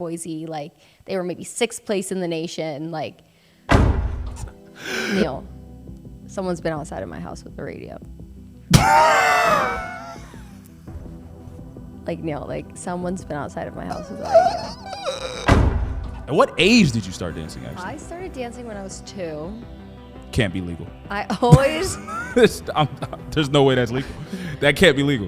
Boise, like they were maybe 6th place in the nation. Like, Neil, someone's been outside of my house with the radio. Like, Neil, like someone's been outside of my house with the radio. At what age did you start dancing, actually? I started dancing when I was 2. Can't be legal. I always... There's no way that's legal. That can't be legal.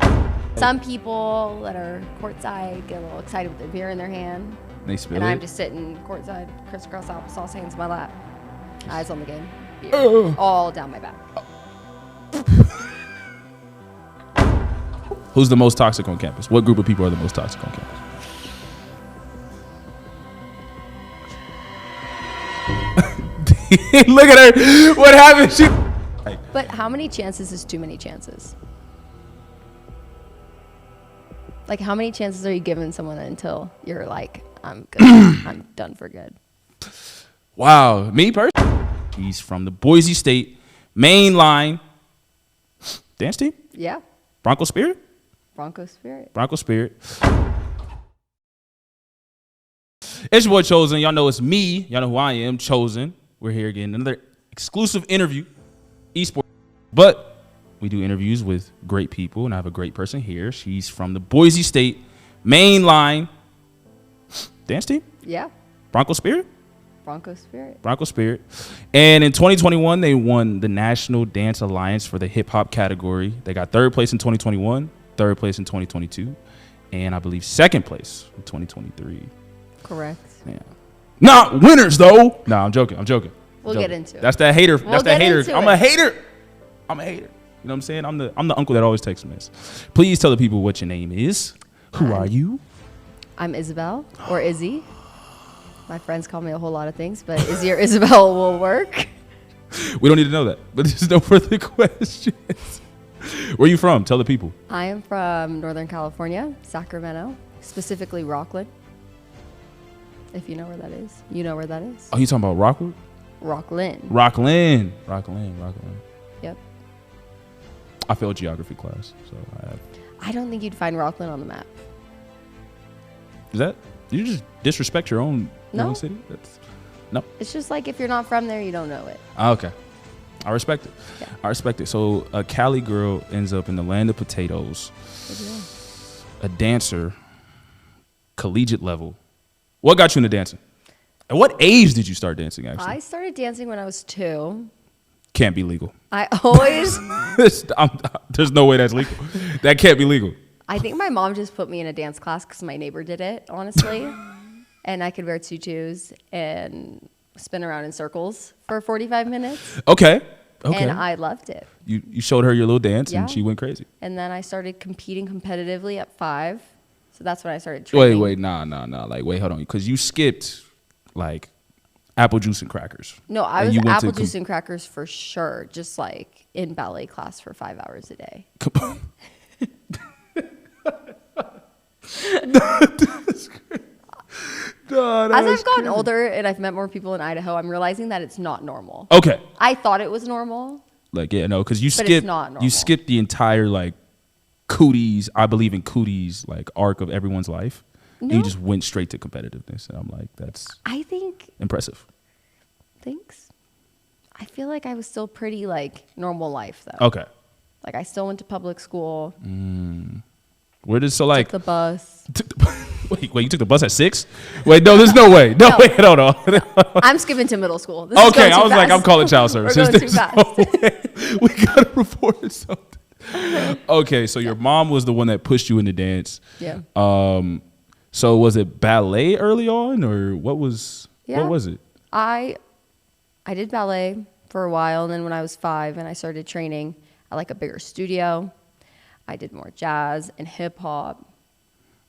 Some people that are courtside get a little excited with their beer in their hand. They spill and it. I'm just sitting courtside, crisscross applesauce, hands in my lap, eyes on the game, beer, all down my back. Who's the most toxic on campus? What group of people are the most toxic on campus? Look at her. What happened? But how many chances is too many chances? Like, how many chances are you giving someone until you're like, I'm good. I'm done for good? Wow. Me personally, he's from the Boise State mainline dance team. Yeah. Bronco Spirit. Bronco Spirit. Bronco Spirit. It's your boy Chosen. Y'all know it's me. Y'all know who I am, Chosen. We're here again, another exclusive interview, esports. But we do interviews with great people, and I have a great person here. She's from the Boise State mainline dance team. Yeah. Bronco Spirit. Bronco Spirit. Bronco Spirit. And in 2021, they won the National Dance Alliance for the hip hop category. They got 3rd place in 2021, 3rd place in 2022, and I believe 2nd place in 2023. Correct. Yeah. Not winners though. No, I'm joking. We'll get into it. That's that hater. We'll That's that get hater. into I'm it. a hater. I'm a hater. You know what I'm saying? I'm the uncle that always takes a miss. Please tell the people what your name is. Who are you? I'm Isabel, or Izzy. My friends call me a whole lot of things, but Izzy or Isabel will work. We don't need to know that, but there's no further questions. Where are you from? Tell the people. I am from Northern California, Sacramento, specifically Rockland. If you know where that is. You know where that is. Oh, you talking about Rockwood? Rockland. Rockland. Yep. I failed geography class, so I don't think you'd find Rockland on the map. Is that? You just disrespect your own city? No. It's just like if you're not from there, you don't know it. Okay. I respect it. Yeah. I respect it. So a Cali girl ends up in the land of potatoes. A dancer, collegiate level. What got you into dancing? At what age did you start dancing, actually? I started dancing when I was 2. Can't be legal. I always... There's no way that's legal. That can't be legal. I think my mom just put me in a dance class because my neighbor did it, honestly. And I could wear tutus and spin around in circles for 45 minutes. Okay. And I loved it. You showed her your little dance, Yeah. and she went crazy. And then I started competing competitively at 5. So that's when I started training. Wait, nah. Like, wait, hold on. Because you skipped, like, apple juice and crackers. No, I was apple juice and crackers for sure. Just, like, in ballet class for 5 hours a day. That's great. As I've gotten older and I've met more people in Idaho, I'm realizing that it's not normal. Okay. I thought it was normal. Like, yeah, no, because it's not normal. You skipped the entire, like, cooties, I believe in cooties, like, arc of everyone's life. No. You just went straight to competitiveness. And I'm like, that's I think... impressive. Thanks. I feel like I was still pretty, like, normal life, though. Okay. Like, I still went to public school. Where did, so, like... Took the bus. Wait, you took the bus at 6? Wait, no, there's no way. No, wait, hold on. I'm skipping to middle school. This Okay, I was like, I'm calling child services. We're going too fast. We got to report something. Okay, so your mom was the one that pushed you into dance. Yeah. So was it ballet early on, or what was it? I did ballet for a while, and then when I was 5 and I started training at like a bigger studio, I did more jazz and hip hop.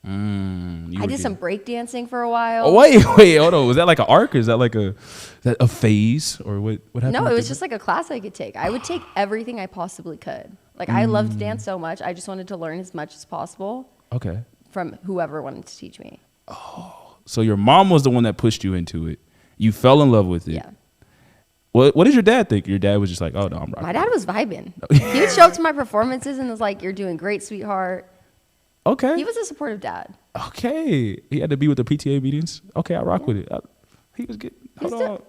I did some break dancing for a while. Oh, wait, hold on. Was that like an arc, or is that like a phase, or what happened? No, it was just like a class I could take. I would take everything I possibly could. Like, I loved dance so much. I just wanted to learn as much as possible. Okay. From whoever wanted to teach me. Oh, so your mom was the one that pushed you into it. You fell in love with it. Yeah. What did your dad think? Your dad was just like, oh, no, I'm rocking. My dad was vibing. He would show up to my performances and was like, you're doing great, sweetheart. Okay. He was a supportive dad. Okay. He had to be with the PTA meetings. Okay, I rock with it. He was getting,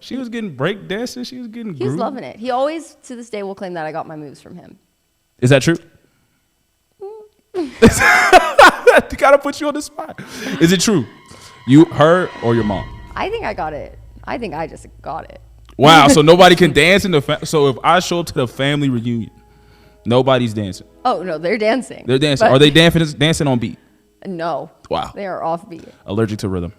she was getting break dancing. She was getting He was loving it. He always, to this day, will claim that I got my moves from him. Is that true? Gotta put you on the spot. Is it true? You, her, or your mom? I think I got it. I think I just got it. Wow. So nobody can dance in the so if I show up to the family reunion, nobody's dancing. Oh no, they're dancing. They're dancing. Are they dancing on beat? No. Wow. They are off beat. Allergic to rhythm.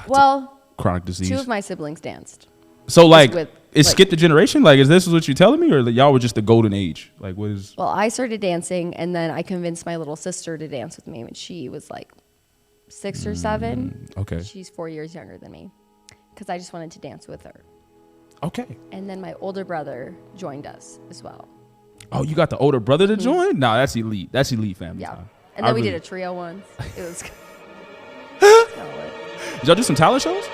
Well, chronic disease. 2 of my siblings danced. So like, is skip the generation? Like, is this what you're telling me, or y'all were just the golden age? Like, what is? Well, I started dancing, and then I convinced my little sister to dance with me when she was like 6 or 7. Okay. She's 4 years younger than me, because I just wanted to dance with her. Okay. And then my older brother joined us as well. Oh, you got the older brother to join? Nah, that's elite. That's elite family Yeah. time. And then we did a trio once. It was. Did y'all do some talent shows?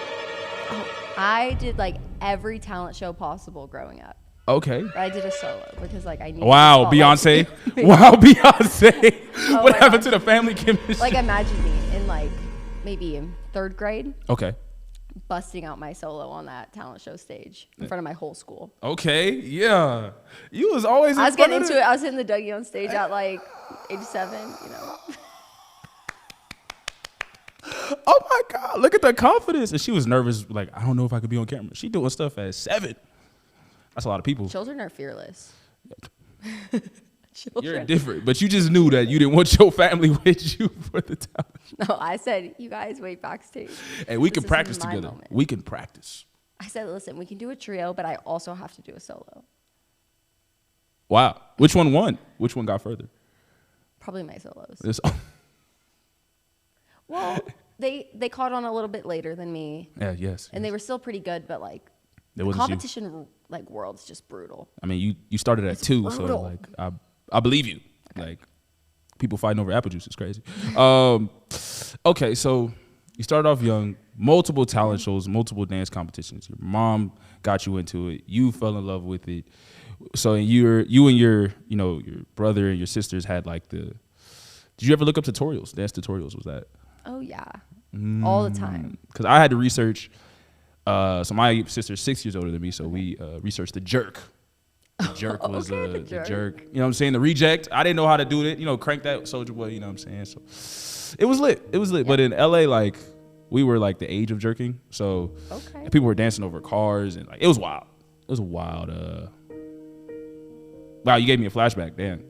I did like every talent show possible growing up. Okay. But I did a solo because like I needed. Wow, Beyonce. Wow, Beyonce. Oh what my happened God. to the family chemistry? Like imagine me in like maybe in 3rd grade Okay. busting out my solo on that talent show stage in front of my whole school. Okay. Yeah. You was always. I was getting into it. I was hitting the Dougie on stage at like age 7. You know. Oh my God! Look at the confidence. And she was nervous. Like, I don't know if I could be on camera. She doing stuff at 7. That's a lot of people. Children are fearless. You're different, but you just knew that you didn't want your family with you for the talent. No, I said, you guys wait backstage. And we can This is practice my together. moment. We can practice. I said, listen, we can do a trio, but I also have to do a solo. Wow. Which one won? Which one got further? Probably my solos. This, Well, they caught on a little bit later than me. yeah, yes. And they were still pretty good, but like It the wasn't you. competition like world's just brutal. I mean, you started at 2, so brutal. like I believe you. Okay. Like people fighting over apple juice is crazy. Okay, so you started off young, multiple talent shows, multiple dance competitions. Your mom got you into it. You fell in love with it. So you and your brother and your sisters had like the. Did you ever look up tutorials? Dance tutorials, was that? Oh yeah, all the time. Because I had to research. So my sister's 6 years older than me, so we researched the jerk. The jerk was Okay, the the jerk. jerk. You know what I'm saying? The reject. I didn't know how to do it. You know, crank that Soldier Boy. You know what I'm saying? So it was lit. It was lit. Yeah. But in LA, like we were like the age of jerking, so Okay. people were dancing over cars and like it was wild. It was wild. Wow, you gave me a flashback. Damn,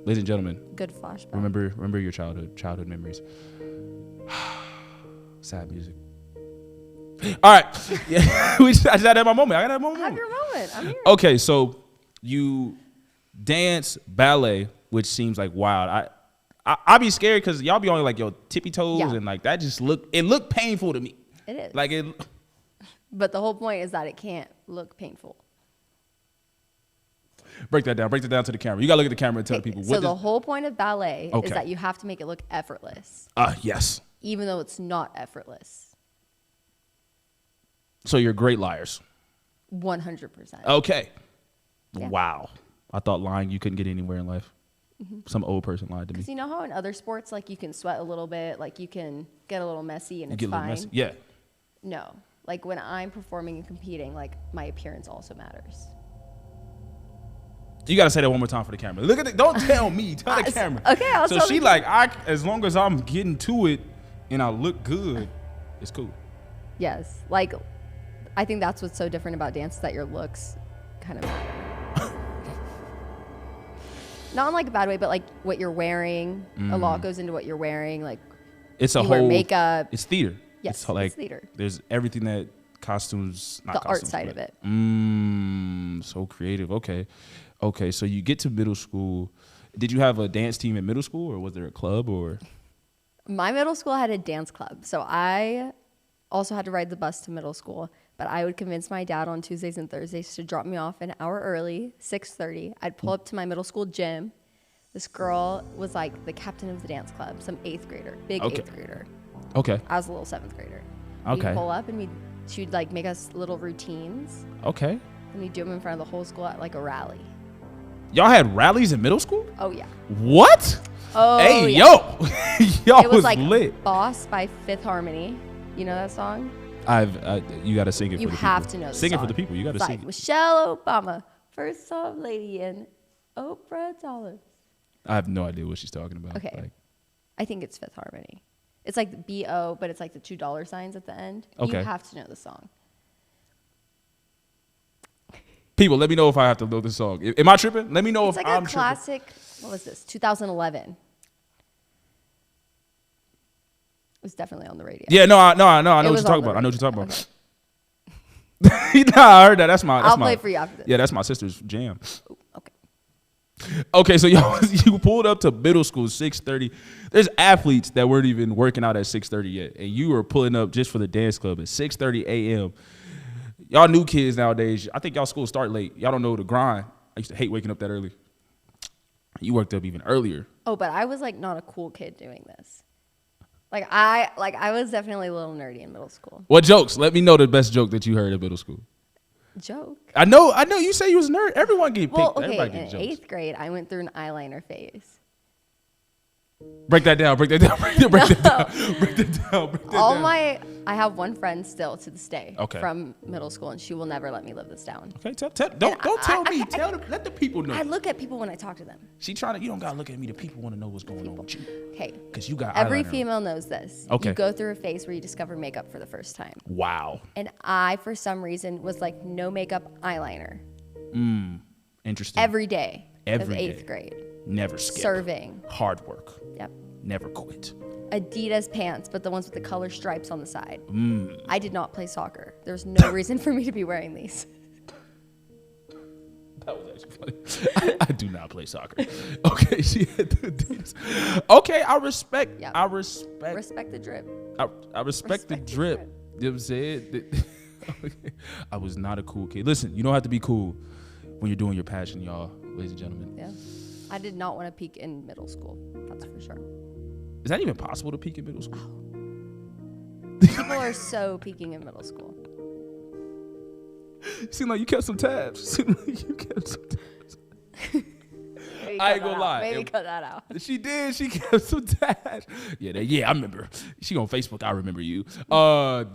ladies and gentlemen, Good flashback. remember your childhood memories. Sad music. All right, yeah, I just had my moment. I got that moment. Have your moment. I'm here. Okay, so you dance ballet, which seems like wild. I be scared because y'all be on like your tippy toes Yeah. and like that just looked painful to me. It is. Like it. But the whole point is that it can't look painful. Break that down to the camera. You gotta look at the camera and tell people So the whole point of ballet Okay. is that you have to make it look effortless, yes. even though it's not effortless. So you're great liars. 100%. Okay. Yeah. Wow. I thought lying you couldn't get anywhere in life. Some old person lied to me. Because you know how in other sports, like you can sweat a little bit, like you can get a little messy and You it's get a little fine. messy. Yeah. No, like when I'm performing and competing, like my appearance also matters. You gotta say that one more time for the camera. Look at it. Don't tell me. Tell the camera. Okay, I'll So tell she the- like as long as I'm getting to it and I look good, it's cool. Yes, like I think that's what's so different about dance, that your looks kind of matter. Not in like a bad way, but like what you're wearing. A lot goes into what you're wearing. Like It's a you whole wear makeup. It's theater. Yes, like it's theater. There's everything that costumes. Not The art costumes, side but- of it. So creative. Okay. So you get to middle school. Did you have a dance team in middle school, or was there a club, or? My middle school had a dance club, so I also had to ride the bus to middle school. But I would convince my dad on Tuesdays and Thursdays to drop me off an hour early, 6:30. I'd pull up to my middle school gym. This girl was like the captain of the dance club, some 8th grader, big Okay. 8th grader. Okay. I was a little 7th grader. Okay. We'd pull up and she'd like make us little routines, Okay. and we'd do them in front of the whole school at like a rally. Y'all had rallies in middle school? Oh, yeah. What? Oh, hey, yeah. yo. Y'all It was like lit. Boss by Fifth Harmony. You know that song? You got to sing it for the people. You have to know the sing song. It for the people. You got to It's sing like it. Michelle Obama, first soft lady, and Oprah Dollar. I have no idea what she's talking about. Okay. Like, I think it's Fifth Harmony. It's like the B-O, but it's like the $2 signs at the end. Okay. You have to know the song. people, let me know if I have to know this song. Am I tripping? Let me know It's if like I'm a classic. What was this? 2011. It was definitely on the radio. Yeah, no, I know what you're was talking on about. the I know what you're talking radio. about. Nah, I heard that. That's my. I'll play for you after this. Yeah, that's my sister's jam. Ooh, okay. Okay, so you pulled up to middle school 6:30. There's athletes that weren't even working out at 6:30 yet, and you were pulling up just for the dance club at 6:30 a.m. Y'all new kids nowadays. I think y'all school start late. Y'all don't know the grind. I used to hate waking up that early. You worked up even earlier. Oh, but I was like not a cool kid doing this. I was definitely a little nerdy in middle school. What jokes? Let me know the best joke that you heard in middle school. Joke. I know. You say you was a nerd. Everyone get picked. Well, okay, Everybody in get jokes. 8th grade, I went through an eyeliner phase. Break that down. Break that down. Break that down. I have one friend still to this day from middle school, and she will never let me live this down. Okay, don't tell me. Tell them. Let the people know. I look at people when I talk to them. She trying to. You don't gotta look at me. The people want to know what's going on with you. Okay. Because you got Every eyeliner. female knows this. Okay. You go through a phase where you discover makeup for the first time. Wow. And I, for some reason, was like no makeup eyeliner. Interesting. Every day of Every 8th day. grade. Never skip. Serving. Hard work. Yep. Never quit. Adidas pants, but the ones with the color stripes on the side. I did not play soccer. There's no reason for me to be wearing these. That was actually funny. I do not play soccer. Okay, she had the Adidas. Okay, I respect. Yep. I respect. Respect the drip. I respect the drip. You know what I'm saying? I was not a cool kid. Listen, you don't have to be cool when you're doing your passion, y'all, ladies and gentlemen. Yeah. I did not want to peak in middle school. That's for sure. Is that even possible to peak in middle school? People are so peaking in middle school. Seemed like you kept some tabs. I ain't gonna lie. Maybe cut that out. She did. She kept some tabs. Yeah, I remember. She on Facebook. I remember you.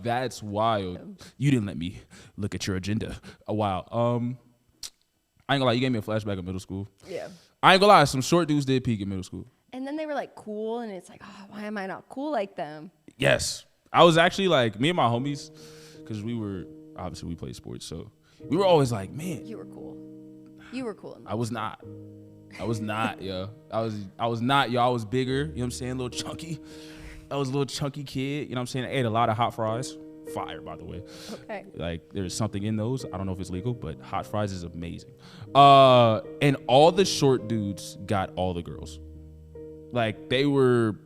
That's wild. You didn't let me look at your agenda. Wow. I ain't gonna lie. You gave me a flashback of middle school. Yeah. I ain't gonna lie. Some short dudes did peak in middle school. And then they were like cool, and it's like, oh, why am I not cool like them? Yes. I was actually like, me and my homies, because obviously we played sports, so we were always like, man. You were cool. You were cool. I was not, yo. I was not, yo. I was bigger, you know what I'm saying? A little chunky. I was a little chunky kid, you know what I'm saying? I ate a lot of hot fries. Fire, by the way. Okay. Like, there's something in those. I don't know if it's legal, but hot fries is amazing. And all the short dudes got all the girls. Like, they were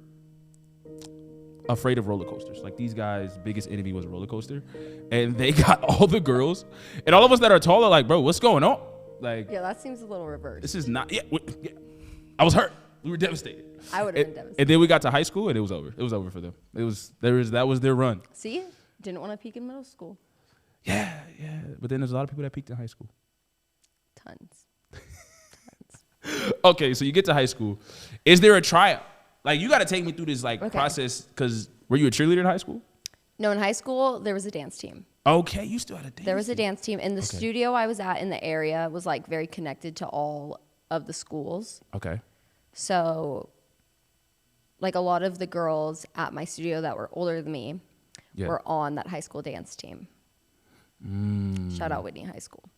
afraid of roller coasters. Like, these guys' biggest enemy was a roller coaster. And they got all the girls. And all of us that are taller, like, bro, what's going on? Like, Yeah, that seems a little reversed. this is not, yeah. I was hurt. We were devastated. I would have been devastated. And then we got to high school, and it was over. It was over for them. That was their run. See? Didn't want to peak in middle school. Yeah. But then there's a lot of people that peaked in high school. Tons. Okay, so you get to high school. Is there a tryout? Like, you got to take me through this process, because were you a cheerleader in high school? No, in high school, there was a dance team. Okay, you still had a dance There was a team. dance team. And the studio I was at in the area was like very connected to all of the schools. Okay. So like a lot of the girls at my studio that were older than me were on that high school dance team. Shout out Whitney High School.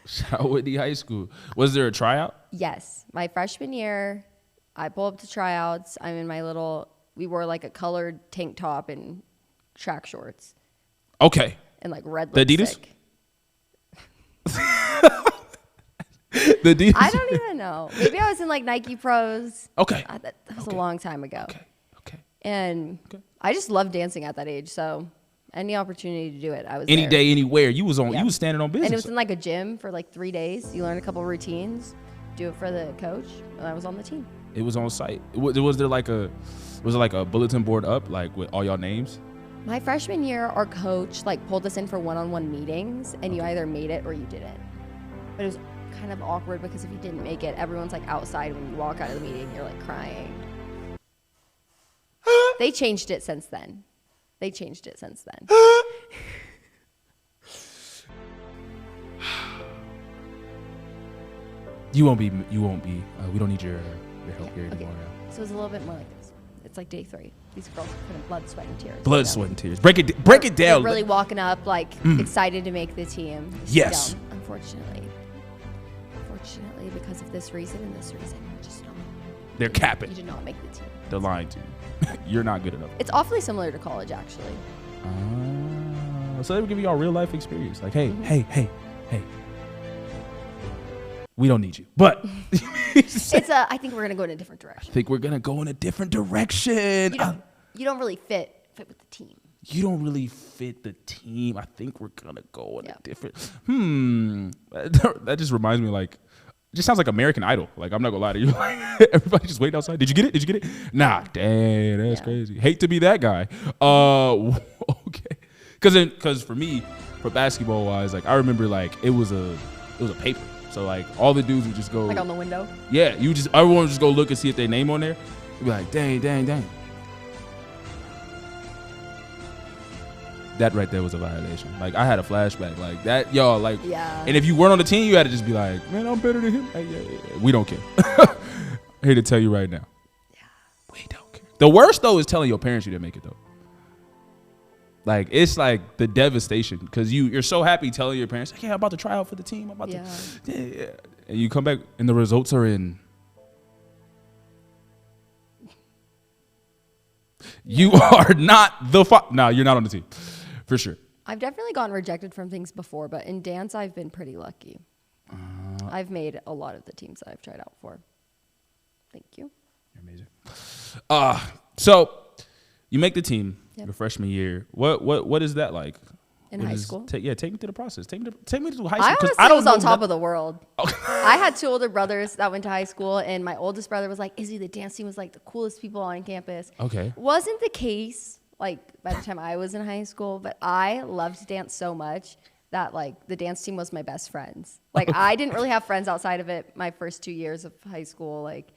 Shout out Whitney High School. Was there a tryout? Yes. My freshman year, I pull up to tryouts. I'm in we wore like a colored tank top and track shorts. Okay. And like red The lipstick. The Adidas? I don't even know. Maybe I was in like Nike Pros. Okay. That was a long time ago. Okay. And I just loved dancing at that age. So any opportunity to do it, I was Any there. day, anywhere. You was Yeah. standing on business. And it was in like a gym for like 3 days. You learn a couple routines, do it for the coach, and I was on the team. It was on site. Was there like a bulletin board up, like with all y'all names? My freshman year, our coach like pulled us in for one-on-one meetings, and you either made it or you didn't. But it was kind of awkward because if you didn't make it, everyone's like outside when you walk out of the meeting, you're like crying. They changed it since then. You won't be. We don't need your help here Okay. anymore. So it's a little bit more like this. It's like day 3. These girls are kind of blood, sweat, and tears. Blood, sweat, and tears. Break it down. They're really walking up, like excited to make the team. Yes. Down, unfortunately, because of this reason and this reason, you just don't. They're capping. You did not make the team. They're lying to you. You're not good enough. It's awfully similar to college, actually. So they would give you all real life experience. Like, hey. We don't need you. But I think we're gonna go in a different direction. You don't really fit with the team. You don't really fit the team. I think we're gonna go in a different. That just reminds me, like, it just sounds like American Idol. Like, I'm not gonna lie to you. Like, everybody just waiting outside. Did you get it? Nah, dang, that's crazy. Hate to be that guy. Okay, because for me, for basketball wise, like, I remember, like, it was a paper. So, like, all the dudes would just go, like, on the window. Yeah, everyone would just go look and see if their name on there. You'd be like, dang. That right there was a violation. Like, I had a flashback like that, y'all. Like, and if you weren't on the team, you had to just be like, man, I'm better than him. Like, yeah. We don't care. Here to tell you right now. Yeah, we don't care. The worst though is telling your parents you didn't make it though. Like, it's like the devastation because you're so happy telling your parents, like, yeah, I'm about to try out for the team. I'm about to, yeah. And you come back and the results are in. You are not no, you're not on the team. For sure. I've definitely gotten rejected from things before, but in dance, I've been pretty lucky. I've made a lot of the teams that I've tried out for. Thank you. You're amazing. So you make the team your freshman year. What is that like? In high school? Take me through the process. Take me through high I school. honestly was on top of the world. I had 2 older brothers that went to high school, and my oldest brother was like, Izzy, the dance team was like the coolest people on campus. Okay. Wasn't the case like by the time I was in high school, but I loved dance so much that like the dance team was my best friends. Like I didn't really have friends outside of it my first 2 years of high school. Like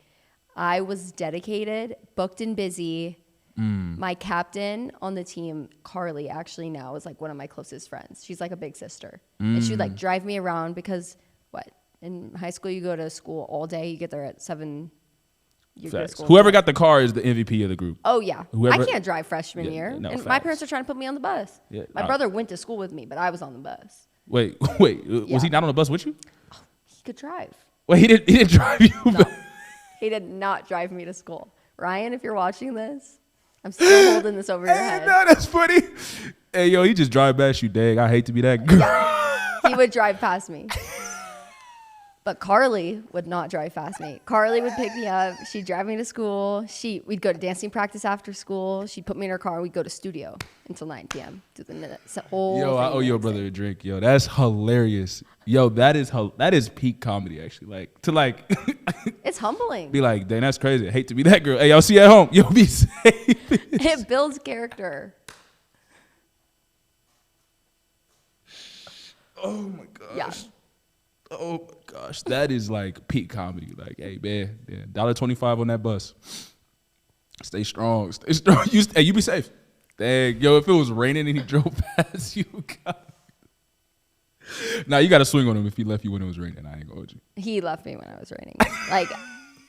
I was dedicated, booked and busy. My captain on the team, Carly, actually now is like one of my closest friends. She's like a big sister. And she would like drive me around because in high school you go to school all day. You get there at 7. You go to school. Whoever got the car is the MVP of the group. Oh yeah. I can't drive freshman year. No, and my parents are trying to put me on the bus. Yeah, my brother went to school with me, but I was on the bus. Wait. Was he not on the bus with you? Oh, he could drive. Wait, he didn't drive you? No, he did not drive me to school. Ryan, if you're watching this, I'm still holding this over your head. No, that's funny. Hey, yo, he just drive past you, dang. I hate to be that girl. Yeah, he would drive past me. But Carly would not drive past me. Carly would pick me up. She'd drive me to school. We'd go to dancing practice after school. She'd put me in her car. We'd go to studio until 9 p.m. Do the minutes. Yo, I owe your brother a drink. Yo, that's hilarious. Yo, that is peak comedy, actually. Like, to like. It's humbling. Be like, dang, that's crazy. I hate to be that girl. Hey, y'all see you at home. Yo, be safe. It builds character. Oh, my gosh. Yeah. Oh my gosh, that is like peak comedy. Like, hey man, $1.25 on that bus. Stay strong. You be safe. Dang, yo, if it was raining and he drove past you, you got to swing on him if he left you when it was raining. I ain't gonna hold you. He left me when I was raining.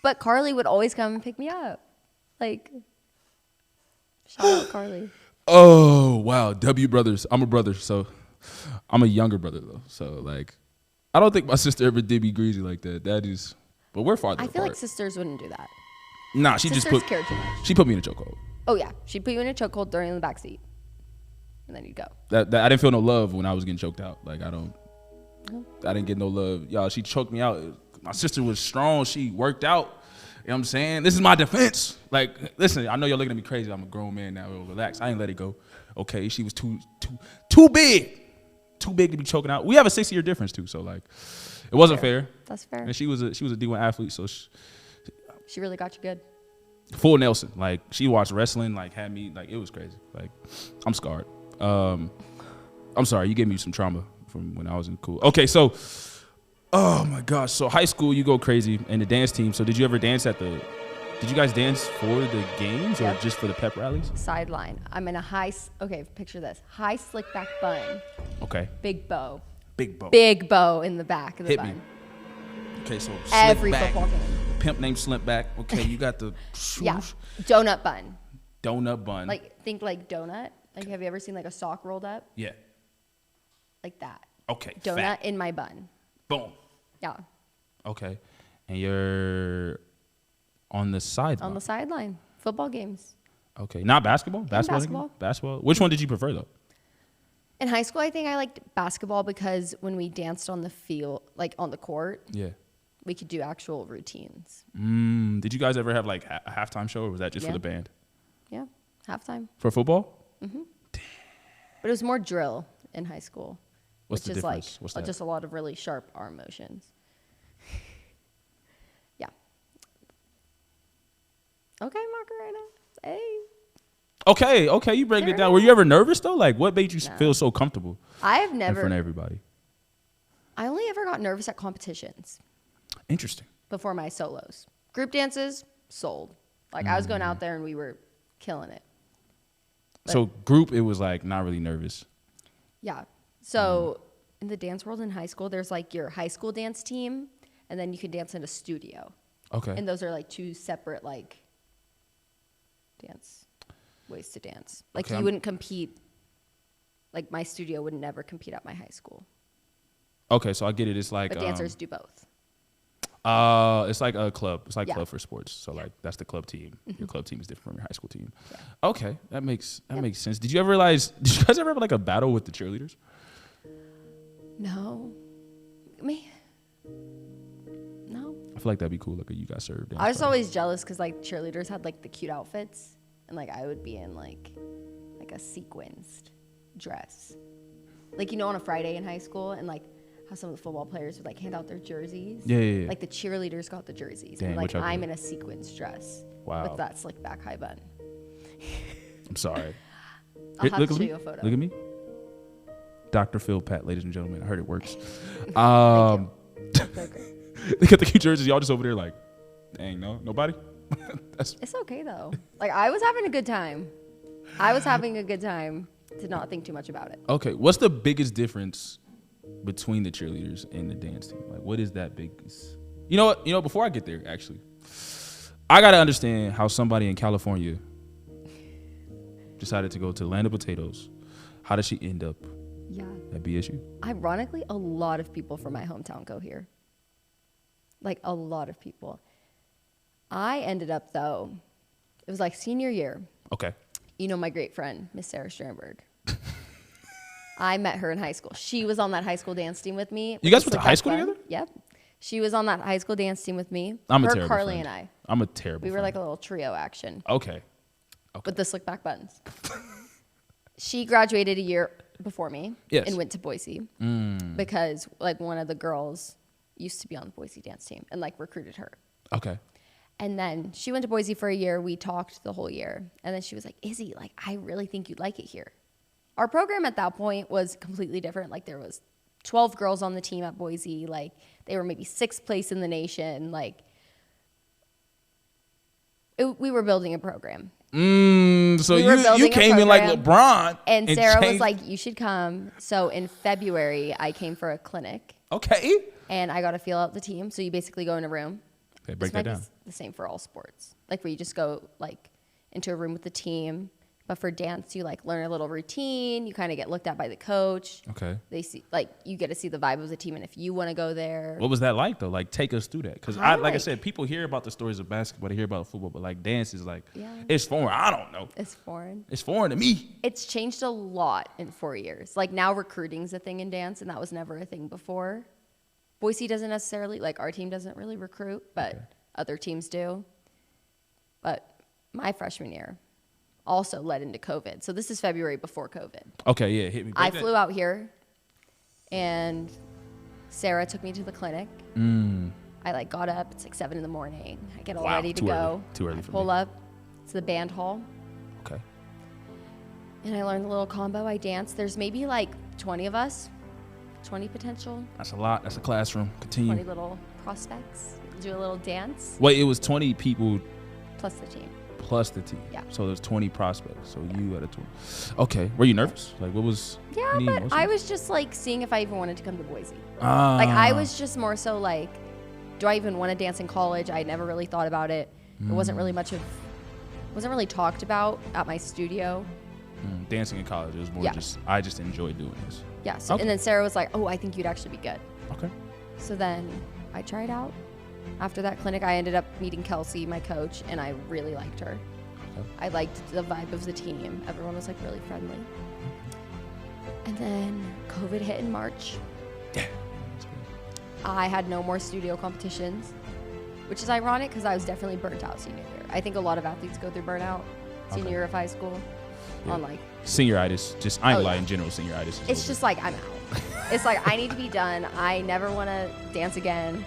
But Carly would always come and pick me up. Like, shout out Carly. Oh wow, W brothers. I'm a brother, so I'm a younger brother though. So like. I don't think my sister ever did be greasy like that. But we're farther apart. I feel like sisters wouldn't do that. Nah, sisters cared too much. She put me in a chokehold. Oh yeah, she'd put you in a chokehold during the backseat, and then you'd go. That I didn't feel no love when I was getting choked out. Like I didn't get no love. Y'all, she choked me out. My sister was strong. She worked out. You know what I'm saying? This is my defense. Like, listen, I know y'all looking at me crazy. I'm a grown man now. Relax. I ain't let it go. Okay, she was too big. Too big to be choking out. We have a 6-year difference too, so like, it wasn't fair. That's fair. And she was a D1 athlete, so she really got you good. Full Nelson, like she watched wrestling, like had me, like it was crazy. Like I'm scarred. I'm sorry, you gave me some trauma from when I was in school. Okay, so Oh my gosh. So high school, you go crazy, and the dance team. So did you ever dance did you guys dance for the games or just for the pep rallies? Sideline. I'm in a okay, picture this. High slick back bun. Okay. Big bow. Big bow. Big bow in the back of the Hit bun. me. Okay, so Every slick back. football game. Pimp named Slipback. Okay, you got the Yeah. Donut bun. Donut bun. Like, think like donut. Like, have you ever seen like a sock rolled up? Yeah. Like that. Okay. Donut fat. in my bun. Boom. Yeah. Okay. And you're on the sideline. On the sideline. Football games. Okay. Not basketball? Basketball. Basketball. Which one did you prefer though? In high school, I think I liked basketball because when we danced on the field, like on the court, Yeah. we could do actual routines. Did you guys ever have like a halftime show, or was that just for the band? Yeah. Halftime. For football? Mm-hmm. But it was more drill in high school. What's the which is difference? like What's that? just a lot of really sharp arm motions. Yeah. Okay, Macarena. Hey. Okay, you break it down. Were you ever nervous though? Like, what made you feel so comfortable I have in never. front of everybody? I only ever got nervous at competitions Interesting. before my solos. Group dances, sold. Like, I was going out there and we were killing it. So group, it was like not really nervous. Yeah. So in the dance world in high school, there's like your high school dance team, and then you can dance in a studio. Okay. And those are like two separate like dance ways to dance. Like Okay, you wouldn't compete. Like my studio would never compete at my high school. Okay, so I get it. It's like But dancers do both. it's like a club. It's like Yeah. club for sports. So like that's the club team. Your club team is different from your high school team. Yeah. Okay, that makes sense. Did you guys ever have like a battle with the cheerleaders? No. Me? No. I feel like that'd be cool. Like a you got served. I was always jealous because like cheerleaders had like the cute outfits, and like I would be in like a sequenced dress, like on a Friday in high school, and like how some of the football players would like hand out their jerseys. Yeah. Like the cheerleaders got the jerseys, Dang, and like which I I'm did. in a sequenced dress. Wow. With that slick back high bun. I'm sorry. I'll have Look to at show me. you a photo. Look at me. Dr. Phil Pat, ladies and gentlemen. I heard it works. Thank you. That's so great. They got the cute jerseys. Y'all just over there like, dang, nobody? It's okay though. Like I was having a good time. I was having a good time to not think too much about it. Okay, what's the biggest difference between the cheerleaders and the dance team? Like, what is that biggest? You know what? Before I get there, actually, I got to understand how somebody in California decided to go to the land of potatoes. How did she end up at BSU? Ironically, a lot of people from my hometown go here. Like a lot of people. I ended up though, it was like senior year. Okay. My great friend, Miss Sarah Stramberg. I met her in high school. She was on that high school dance team with me. You guys went to high school together? Yep. She was on that high school dance team with me. I'm a her, terrible Carly, friend. and I. I'm a terrible We were friend. like a little trio action. Okay. With the slick back buttons. She graduated a year before me. Yes. And went to Boise. Because like one of the girls used to be on the Boise dance team and like recruited her. Okay. And then she went to Boise for a year. We talked the whole year. And then she was like, Izzy, like, I really think you'd like it here. Our program at that point was completely different. Like, there was 12 girls on the team at Boise. Like, they were maybe 6th place in the nation. Like, we were building a program. So you came in like LeBron. And Sarah was like, you should come. So in February, I came for a clinic. Okay. And I got to feel out the team. So you basically go in a room. Okay, break that down. The same for all sports. Like where you just go like into a room with the team. But for dance, you like learn a little routine. You kind of get looked at by the coach. Okay. They see like you get to see the vibe of the team, and if you want to go there. What was that like though? Like take us through that, because like I said, people hear about the stories of basketball, they hear about football, but like dance is like it's foreign. I don't know. It's foreign. It's foreign to me. It's changed a lot in 4 years. Like now, recruiting's a thing in dance, and that was never a thing before. Boise doesn't necessarily like our team doesn't really recruit, but other teams do. But my freshman year also led into COVID. So this is February before COVID. Okay, yeah, hit me. I flew out here, and Sarah took me to the clinic. I like got up. It's like 7 in the morning. I get all ready to go. Too early I for pull me. up to the band hall. Okay. And I learned the little combo. I dance. There's maybe like 20 of us. 20 potential. That's a lot. That's a classroom. 20 Continue. little prospects. Do a little dance. Wait, it was 20 people Plus the team. plus the team. Yeah. So there's 20 prospects. So you had a 20. Okay. Were you nervous? Like, what was? Yeah, any but emotions? I was just like seeing if I even wanted to come to Boise. Ah. Like I was just more so like, do I even want to dance in college? I never really thought about it. It wasn't really wasn't really talked about at my studio. Dancing in college. It was more I just enjoyed doing this. Yeah. So, Okay. And then Sarah was like, oh, I think you'd actually be good. Okay. So then I tried out. After that clinic, I ended up meeting Kelsey, my coach, and I really liked her. Okay. I liked the vibe of the team. Everyone was like really friendly. And then COVID hit in March. Yeah. I had no more studio competitions, which is ironic because I was definitely burnt out senior year. I think a lot of athletes go through burnout senior year of high school on like Senioritis. Just I ain't Oh, lying. yeah. In general, senioritis. Is it's just like I'm out. It's like I need to be done. I never want to dance again.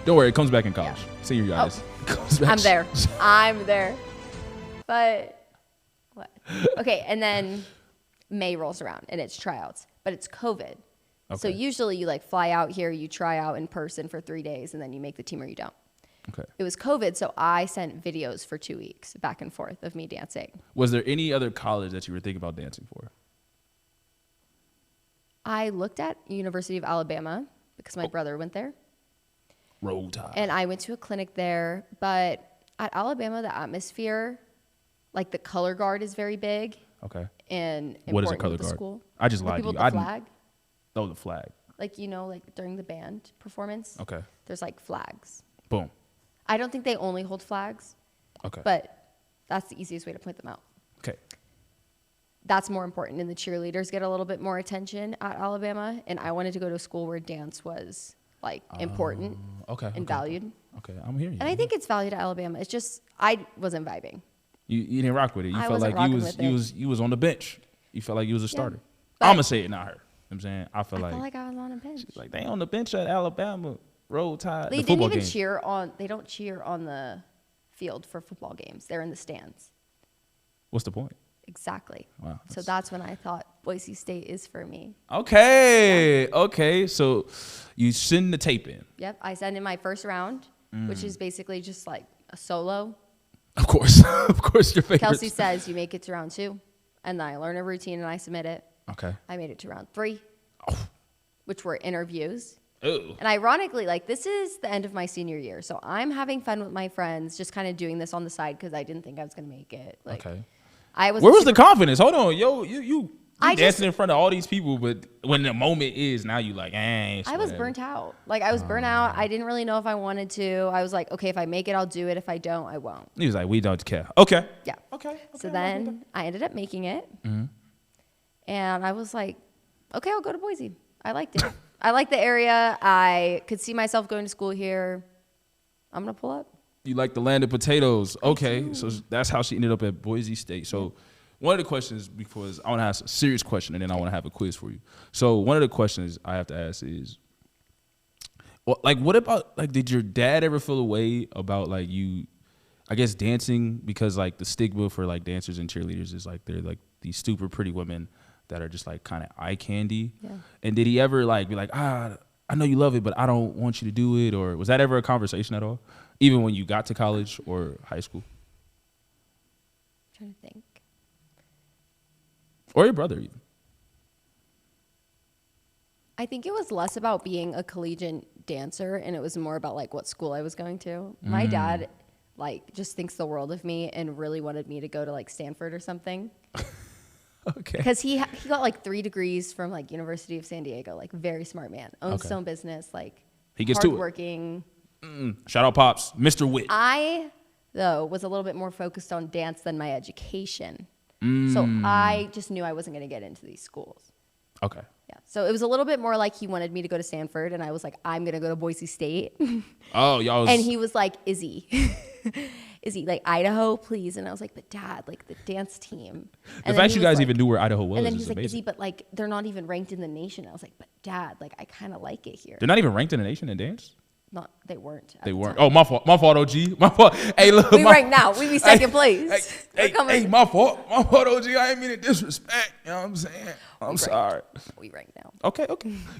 Don't worry. It comes back in college. Senioritis. Comes back. I'm there. I'm there. But what? Okay, and then May rolls around and it's tryouts, but it's COVID. So Okay. usually you like fly out here, you try out in person for 3 days, and then you make the team or you don't. Okay. It was COVID, so I sent videos for 2 weeks back and forth of me dancing. Was there any other college that you were thinking about dancing for? I looked at University of Alabama because Oh. my brother went there, Roll Tide. and I went to a clinic there. But at Alabama, the atmosphere, like the color guard, is very big Okay. and What is a important color with the guard? school. I just The lied to people you. with the flag, Oh, the flag. like like during the band performance, Okay. there's like flags. Boom. I don't think they only hold flags, Okay. but that's the easiest way to point them out. Okay. That's more important, and the cheerleaders get a little bit more attention at Alabama. And I wanted to go to a school where dance was like important Okay. and valued. Okay. I'm hearing you. And I think it's valued at Alabama. It's just I wasn't vibing. You didn't rock with it. You I felt wasn't like rocking with it. you was on the bench. You felt like you was a starter. But- I'm gonna say it, not her. You know what I'm saying I feel I like, felt like I was on a bench. like they on the bench at Alabama. Roll Tide. They the didn't football even game. cheer on. They don't cheer on the field for football games. They're in the stands. What's the point? Exactly. Wow, So that's when I thought Boise State is for me. Okay. Okay. So you send the tape in. Yep. I sent in my first round, which is basically just like a solo. Of course. Of course, your favorite. Kelsey says you make it to round 2, and then I learn a routine and I submit it. Okay. I made it to round 3, Oh. which were interviews. Ew. And ironically, like this is the end of my senior year, so I'm having fun with my friends, just kind of doing this on the side because I didn't think I was gonna make it. Like, Okay. I was. Where was the confidence? Hold on, yo, you I dancing just- in front of all these people, but when the moment is, now you like, it's I was whatever. burnt out. Like I was burnt out. I didn't really know if I wanted to. I was like, okay, if I make it, I'll do it. If I don't, I won't. He was like, we don't care. Okay. Yeah. Okay. So then I ended up making it, and I was like, okay, I'll go to Boise. I liked it. I liked the area. I could see myself going to school here. I'm gonna pull up. You like the land of potatoes. Okay. So that's how she ended up at Boise State. So one of the questions, because I want to ask a serious question and then I want to have a quiz for you. So one of the questions I have to ask is, well, like, what about, like, did your dad ever feel a way about, like, you, I guess, dancing? Because, like, the stigma for, like, dancers and cheerleaders is, like, they're, like, these super pretty women that are just, like, kind of eye candy. Yeah. And did he ever, like, be like, I know you love it, but I don't want you to do it? Or was that ever a conversation at all? Even when you got to college or high school? I'm trying to think. Or your brother, even. I think it was less about being a collegiate dancer, and it was more about like what school I was going to. My dad, like, just thinks the world of me and really wanted me to go to like Stanford or something. Okay. Because he got like 3 degrees from like University of San Diego, like very smart man, owns his Okay. own business, like He gets to it. hardworking. Shout out Pops, Mr. Witt. I though was a little bit more focused on dance than my education, so I just knew I wasn't going to get into these schools. Okay. Yeah, so it was a little bit more like he wanted me to go to Stanford, and I was like, I'm going to go to Boise State. Oh, y'all was, And he was like, Izzy, Izzy, like Idaho, please. And I was like, but Dad, like the dance team. the fact you guys even knew where Idaho was And then is he's like, amazing. Izzy, but like they're not even ranked in the nation. I was like, but Dad, like I kind of like it here. They're not even ranked in the nation in dance? Not they weren't. They weren't. Oh, my fault. My fault, OG. My fault. Hey, look. We rank now. We be second place. Hey, my fault. My fault, OG. I ain't mean to disrespect. You know what I'm saying? I'm sorry. We rank now. Okay.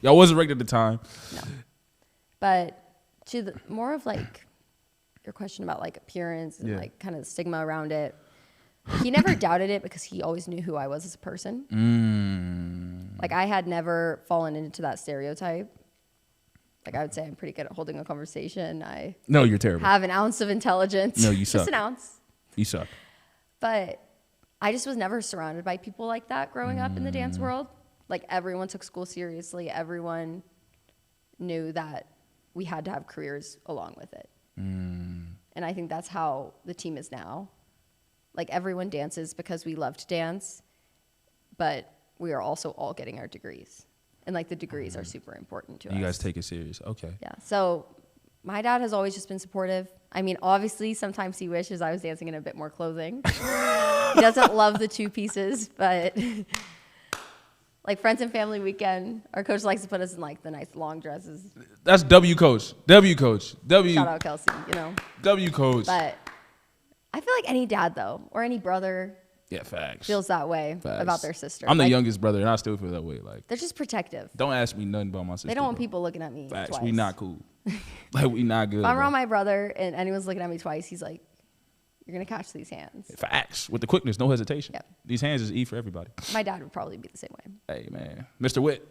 Y'all wasn't ranked at the time. No. But to the more of like your question about like appearance and like kind of the stigma around it, he never doubted it because he always knew who I was as a person. Like I had never fallen into that stereotype. Like I would say I'm pretty good at holding a conversation. No, you're terrible. Have an ounce of intelligence. No, you suck. Just an ounce. You suck. But I just was never surrounded by people like that growing up in the dance world. Like everyone took school seriously. Everyone knew that we had to have careers along with it. And I think that's how the team is now. Like everyone dances because we love to dance, but we are also all getting our degrees. And like the degrees are super important to us. You guys take it serious. Okay. Yeah. So my dad has always just been supportive. I mean, obviously, sometimes he wishes I was dancing in a bit more clothing. He doesn't love the two pieces, but like friends and family weekend, our coach likes to put us in like the nice long dresses. That's W coach. W coach. Shout out Kelsey, you know. W coach. But I feel like any dad though, or any brother, facts. feels that way about their sister. I'm the like, youngest brother, and I still feel that way. Like they're just protective. Don't ask me nothing about my sister. They don't want people looking at me Facts. twice. We not cool. Like we not good. If I'm around my brother and anyone's looking at me twice, he's like, "You're gonna catch these hands." Facts. With the quickness, no hesitation. Yep. These hands is E for everybody. My dad would probably be the same way. Hey man, Mr. Witt.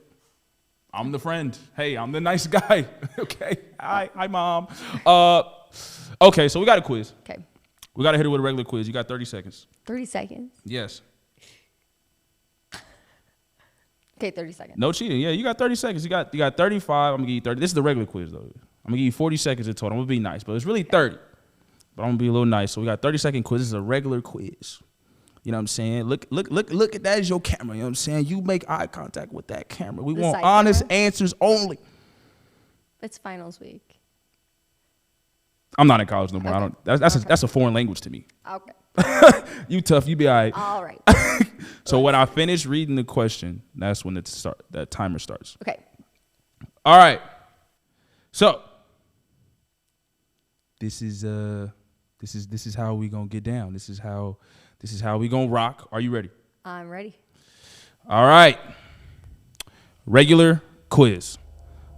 I'm the friend. Hey, I'm the nice guy. Okay. Hi, mom. Okay, so we got a quiz. Okay. We got to hit it with a regular quiz. You got 30 seconds. 30 seconds. Yes. Okay, 30 seconds. No cheating. Yeah, you got 30 seconds. You got 35. I'm gonna give you 30. This is the regular quiz though. I'm gonna give you 40 seconds in total. I'm gonna be nice, but it's really 30. But I'm gonna be a little nice. So we got 30-second quiz. This is a regular quiz. You know what I'm saying? Look at that as your camera. You know what I'm saying? You make eye contact with that camera. We want honest answers only. It's finals week. I'm not in college no more. Okay. That's a foreign language to me. Okay. You tough. You be all right. All right. So when I finish reading the question, that's when that timer starts. Okay. All right. So this is how we gonna get down. This is how we gonna rock. Are you ready? I'm ready. All right. Regular quiz.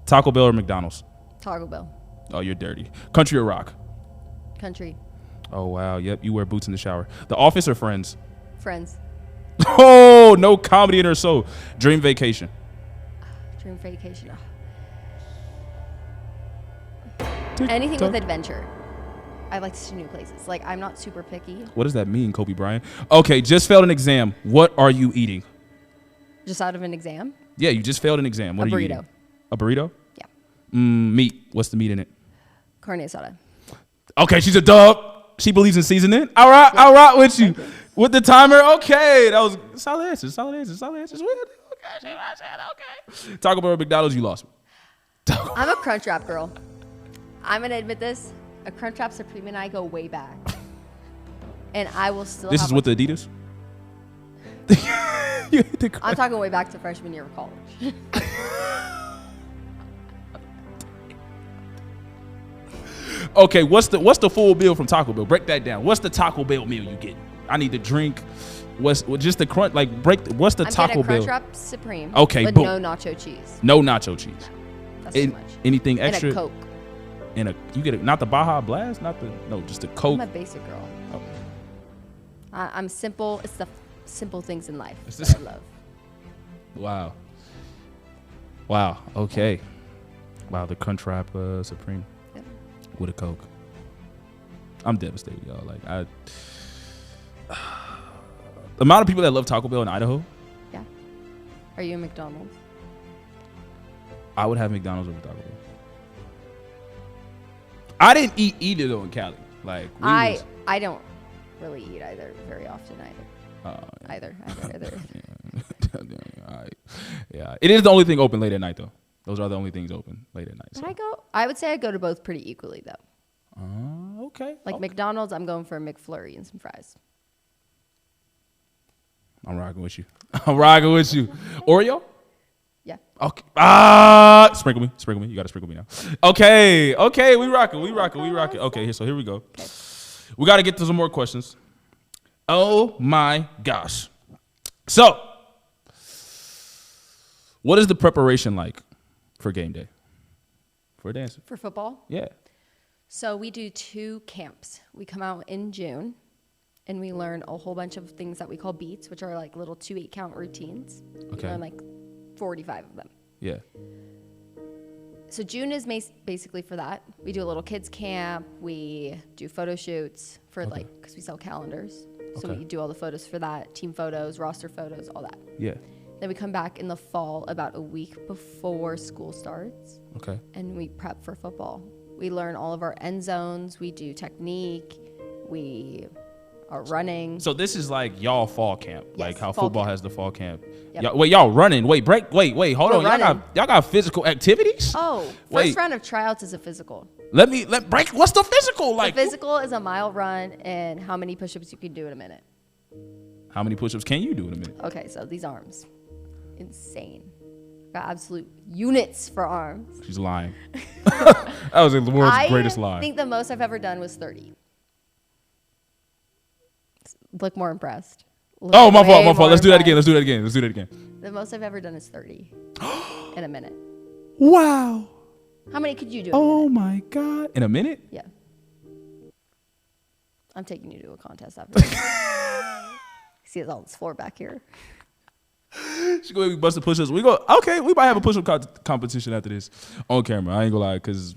Taco Bell or McDonald's? Taco Bell. Oh, you're dirty. Country or rock? Country. Oh wow. Yep. You wear boots in the shower. The Office or Friends? Friends. Oh, no comedy in her soul. Dream vacation. Dream vacation. Anything with adventure. I like to see new places. Like, I'm not super picky. What does that mean, Kobe Bryant? Okay, just failed an exam. What are you eating? Just out of an exam? Yeah, you just failed an exam. What are you eating? A burrito? Yeah. Meat. What's the meat in it? Carne asada. Okay, she's a dub. She believes in seasoning. All right, I'll rock with you. With the timer, okay. That was solid answers. Okay. Taco Bell or McDonald's, you lost me. I'm a Crunchwrap girl. I'm going to admit this. A Crunchwrap Supreme and I go way back. And I will still This is with the Adidas? I'm talking way back to freshman year of college. Okay, what's the full meal from Taco Bell? Break that down. What's the Taco Bell meal you get? I need the drink. What's just the crunch? Like what's the Taco Bell? I'm getting a Crunchwrap Supreme. Okay, but boom. no nacho cheese. No nacho cheese. That's too much. Anything extra? And a Coke. You get it, not the Baja Blast, just the Coke. I'm a basic girl. Oh. I'm simple. It's the simple things in life that I love. Wow. Okay. Wow, the Crunchwrap Supreme with a Coke. I'm devastated, y'all. Like the amount of people that love Taco Bell in Idaho. Yeah. Are you a McDonald's? I would have McDonald's over Taco Bell. I didn't eat either though in Cali. Like I don't really eat either very often either. Either. Yeah. It is the only thing open late at night though. Those are the only things open late at night. But I would say I go to both pretty equally though. Okay. Like McDonald's, I'm going for a McFlurry and some fries. I'm rocking with you. Oreo? Yeah. Okay. Sprinkle me. You gotta sprinkle me now. Okay. We rocking. Okay, so here we go. Okay. We gotta get to some more questions. Oh my gosh. So, what is the preparation like for game day? For dancing? For football? Yeah. So we do 2 camps. We come out in June, and we learn a whole bunch of things that we call beats, which are like little 2 8-count routines. Okay. We learn like 45 of them. Yeah. So June is basically for that. We do a little kids camp. We do photo shoots for because we sell calendars. So we do all the photos for that, team photos, roster photos, all that. Yeah. Then we come back in the fall about a week before school starts. Okay. And we prep for football. We learn all of our end zones. We do technique. We are running. So this is like y'all fall camp, Yes, like how fall football camp. has the fall camp. Yep. Y'all running. Wait, hold We're on. running. Y'all got physical activities? Oh, Wait. first round of tryouts is a physical. Let break. What's the physical like? The physical is a mile run and how many push-ups you can do in a minute. How many push-ups can you do in a minute? Okay, so these arms, insane. Got absolute units for arms. She's lying. That was the world's greatest lie. I think the most I've ever done was 30. Look more impressed. Oh, my fault. Let's do that again. The most I've ever done is 30 in a minute. Wow. How many could you do in a minute? Oh my God. In a minute? Yeah. I'm taking you to a contest after this. See all this floor back here. She gonna be busting push-ups. We might have a push-up competition after this on camera. I ain't gonna lie, cause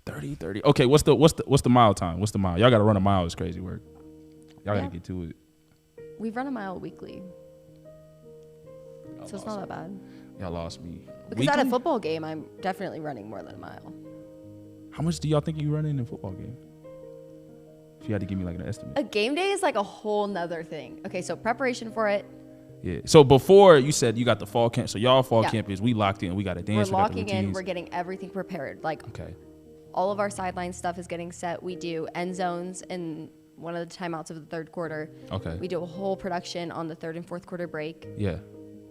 30. Okay, what's the mile time? What's the mile? Y'all gotta run a mile. It's crazy work. Y'all gotta get to it. We run a mile weekly. So it's not that bad. Y'all lost me. Because at a football game, I'm definitely running more than a mile. How much do y'all think you run in a football game? If you had to give me like an estimate. A game day is like a whole nother thing. Okay, so preparation for it. Yeah. So before you said you got the fall camp. So y'all fall camp is we locked in. We got a dance. We're locking in. We're getting everything prepared. Like all of our sideline stuff is getting set. We do end zones in one of the timeouts of the third quarter. Okay. We do a whole production on the third and fourth quarter break. Yeah.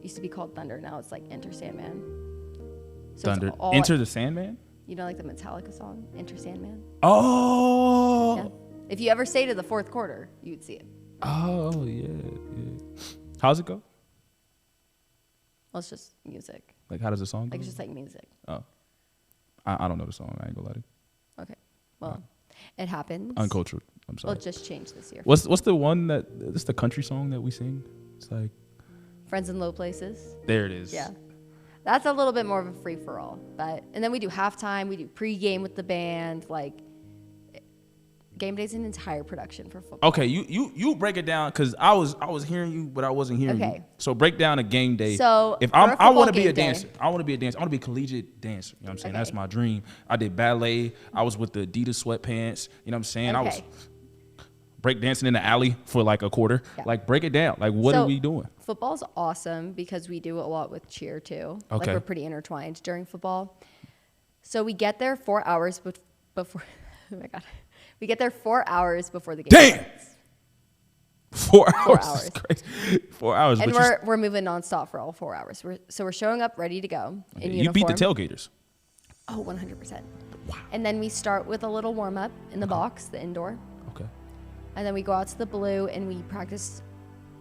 Used to be called Thunder. Now it's like Enter Sandman. So Thunder. Enter the Sandman? You know, like the Metallica song, Enter Sandman? Oh. Yeah. If you ever stay to the fourth quarter, you would see it. Oh, yeah. How's it go? Well, it's just music. Like, how does the song go? Like, it's just like music. Oh. I don't know the song. I ain't gonna lie to you. Okay. Well, it happens. Uncultured. I'm sorry. Well, it just changed this year. What's the one this the country song that we sing? It's like Friends in Low Places. There it is. Yeah. That's a little bit more of a free for all. And then we do halftime, we do pregame with the band, like Game Day's an entire production for football. Okay, you break it down because I was hearing you, but I wasn't hearing you. So break down a game day. So if I want to be a dancer, I want to be a collegiate dancer. You know what I'm saying? Okay. That's my dream. I did ballet. I was with the Adidas sweatpants. You know what I'm saying? Okay. I was break dancing in the alley for like a quarter. Yeah. Like break it down. Like what are we doing? Football's awesome because we do a lot with cheer too. Okay. Like we're pretty intertwined during football. So we get there 4 hours before. Oh my God. We get there 4 hours before the game starts. 4 hours. Is crazy. 4 hours. And we're moving nonstop for all 4 hours. We're showing up ready to go in uniform. You beat the tailgaters. Oh, 100%. Wow. And then we start with a little warm up in the box, the indoor. Okay. And then we go out to the blue and we practice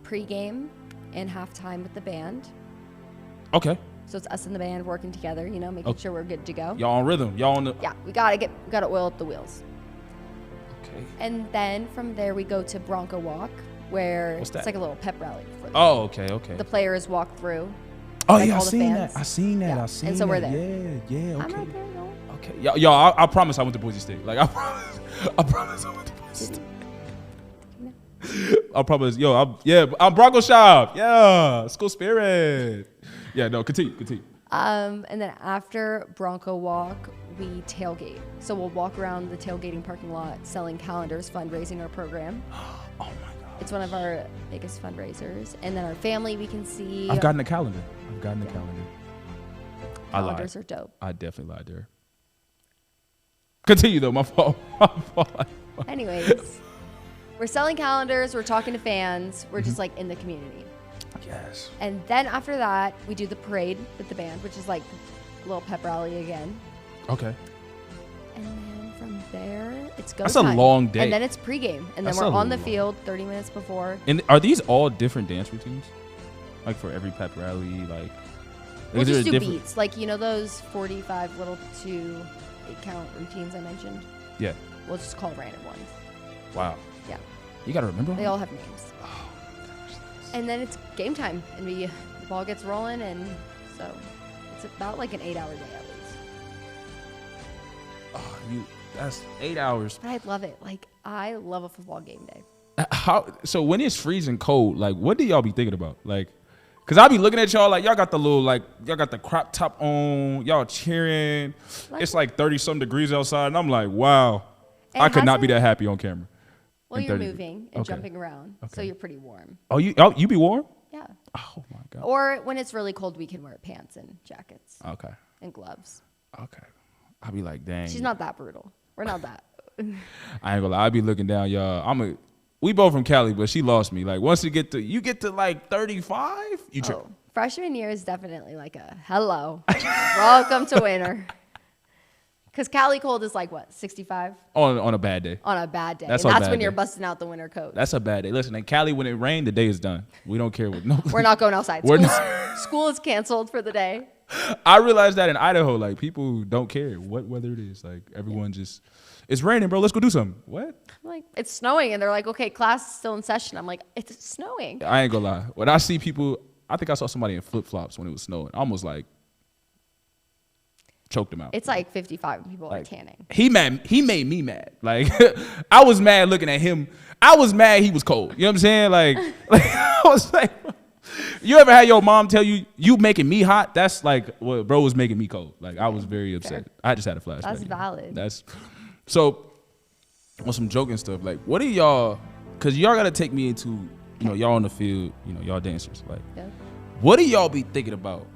pregame and halftime with the band. Okay. So it's us and the band working together, making sure we're good to go. Y'all on rhythm. Y'all on the. Yeah, we gotta oil up the wheels. Okay. And then from there we go to Bronco Walk, where What's that? It's like a little pep rally. Oh, okay. The players walk through. Oh like yeah, all I the seen fans. that. I seen that. Yeah. I seen and so that. we're there. Yeah. Okay. I'm right there, no? Okay. Y'all, I promise I went to Boise State. Like I promise I went to Boise State. I promise. I'm Bronco Shop. Yeah, school spirit. Yeah, no, continue. And then after Bronco Walk, we tailgate. So we'll walk around the tailgating parking lot selling calendars, fundraising our program. Oh my God. It's one of our biggest fundraisers. And then our family we can see. I've gotten a calendar. Calendars are dope. I definitely lied there. Continue though, my fault. Anyways, we're selling calendars, we're talking to fans, we're just like in the community. Yes. And then after that, we do the parade with the band, which is like a little pep rally again. Okay. And then from there, it's go That's time. a long day. And then it's pregame. And then That's we're a on the long- field 30 minutes before. And are these all different dance routines? Like for every pep rally, like We'll is there just a do different- beats. Like, those 45 little 2 8-count routines I mentioned? Yeah. We'll just call random ones. Wow. Yeah. You gotta remember. They all have names. And then it's game time. And the ball gets rolling. And so it's about like an 8-hour day at least. That's 8 hours. But I love it. Like, I love a football game day. So when it's freezing cold, like what do y'all be thinking about? Like, cause I be looking at y'all like y'all got the little y'all got the crop top on, y'all cheering. It's like 30-something degrees outside, and I'm like, wow, I could not be that happy on camera. Well, you're moving and Okay. jumping around, so you're pretty warm. Oh, you be warm? Yeah. Oh my god. Or when it's really cold, we can wear pants and jackets Okay. and gloves. Okay. I be like, dang. She's not that brutal. We're not that. I ain't gonna lie. I be looking down, y'all. We both from Cali, but she lost me. Like once you get to like 35, you trip. Oh, freshman year is definitely like a hello, welcome to winter. Because Cali cold is like what, 65 On a bad day. on a bad day. That's and our that's bad when you're day. busting out the winter coat. That's a bad day. Listen, in Cali, when it rained, the day is done. We don't care what. No. We're not going outside. We're School is canceled for the day. I realized that in Idaho, like people don't care what weather it is. Like everyone just, it's raining, bro. Let's go do something. What? I'm like, it's snowing. And they're like, okay, class is still in session. I'm like, it's snowing. I ain't gonna lie. When I see people, I think I saw somebody in flip flops when it was snowing. I almost like choked them out. It's like 55 and people are Like, tanning. He made me mad. Like I was mad looking at him. I was mad he was cold. You know what I'm saying? Like I was like, you ever had your mom tell you making me hot? That's like what bro was making me cold. Like I was very upset. Fair. I just had a flashback. That's valid. That's so on some joking stuff. Like what are y'all? Cause y'all gotta take me into y'all on the field. Y'all dancers. Like Yeah. what do y'all be thinking about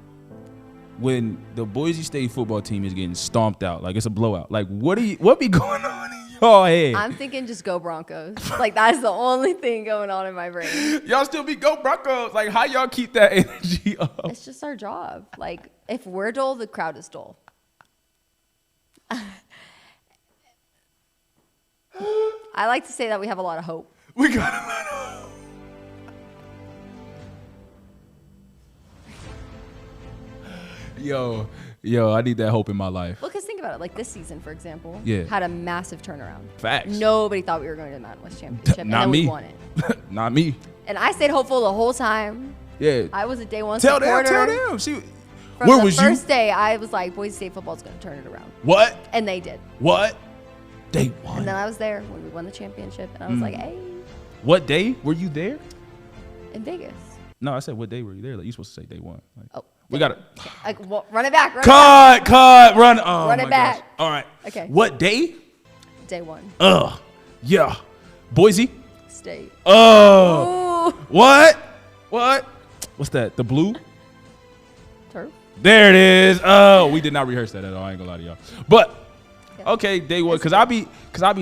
when the Boise State football team is getting stomped out? Like it's a blowout. Like what be going on in y'all head? I'm thinking just go Broncos. Like that's the only thing going on in my brain. Y'all still be go Broncos. Like how y'all keep that energy up? It's just our job. Like if we're dull, the crowd is dull. I like to say that we have a lot of hope. We got a lot of. Yo, I need that hope in my life. Well, because think about it. Like this season, for example, Yeah. had a massive turnaround. Facts. Nobody thought we were going to the Mountain West Championship, and Not then me. we won it. Not me. And I stayed hopeful the whole time. Yeah. I was a day one Tell supporter. them. From Where the was first you? day, I was like, Boise State football's going to turn it around. What? And they did. What? Day one. And then I was there when we won the championship, and I was like, hey, What day were you there? in Vegas. No, I said what day were you there? Like you supposed to say day one. Like, Oh, we got it. like, well, run it back. Run it back. Cut, run. Oh, Run it my back. gosh. All right. Okay. What day? Day one. Yeah. Boise. State. Oh. Ooh. What? What's that? The blue? Turf. There it is. Oh, we did not rehearse that at all. I ain't gonna lie to y'all. But Yeah. okay, day one. Cause I be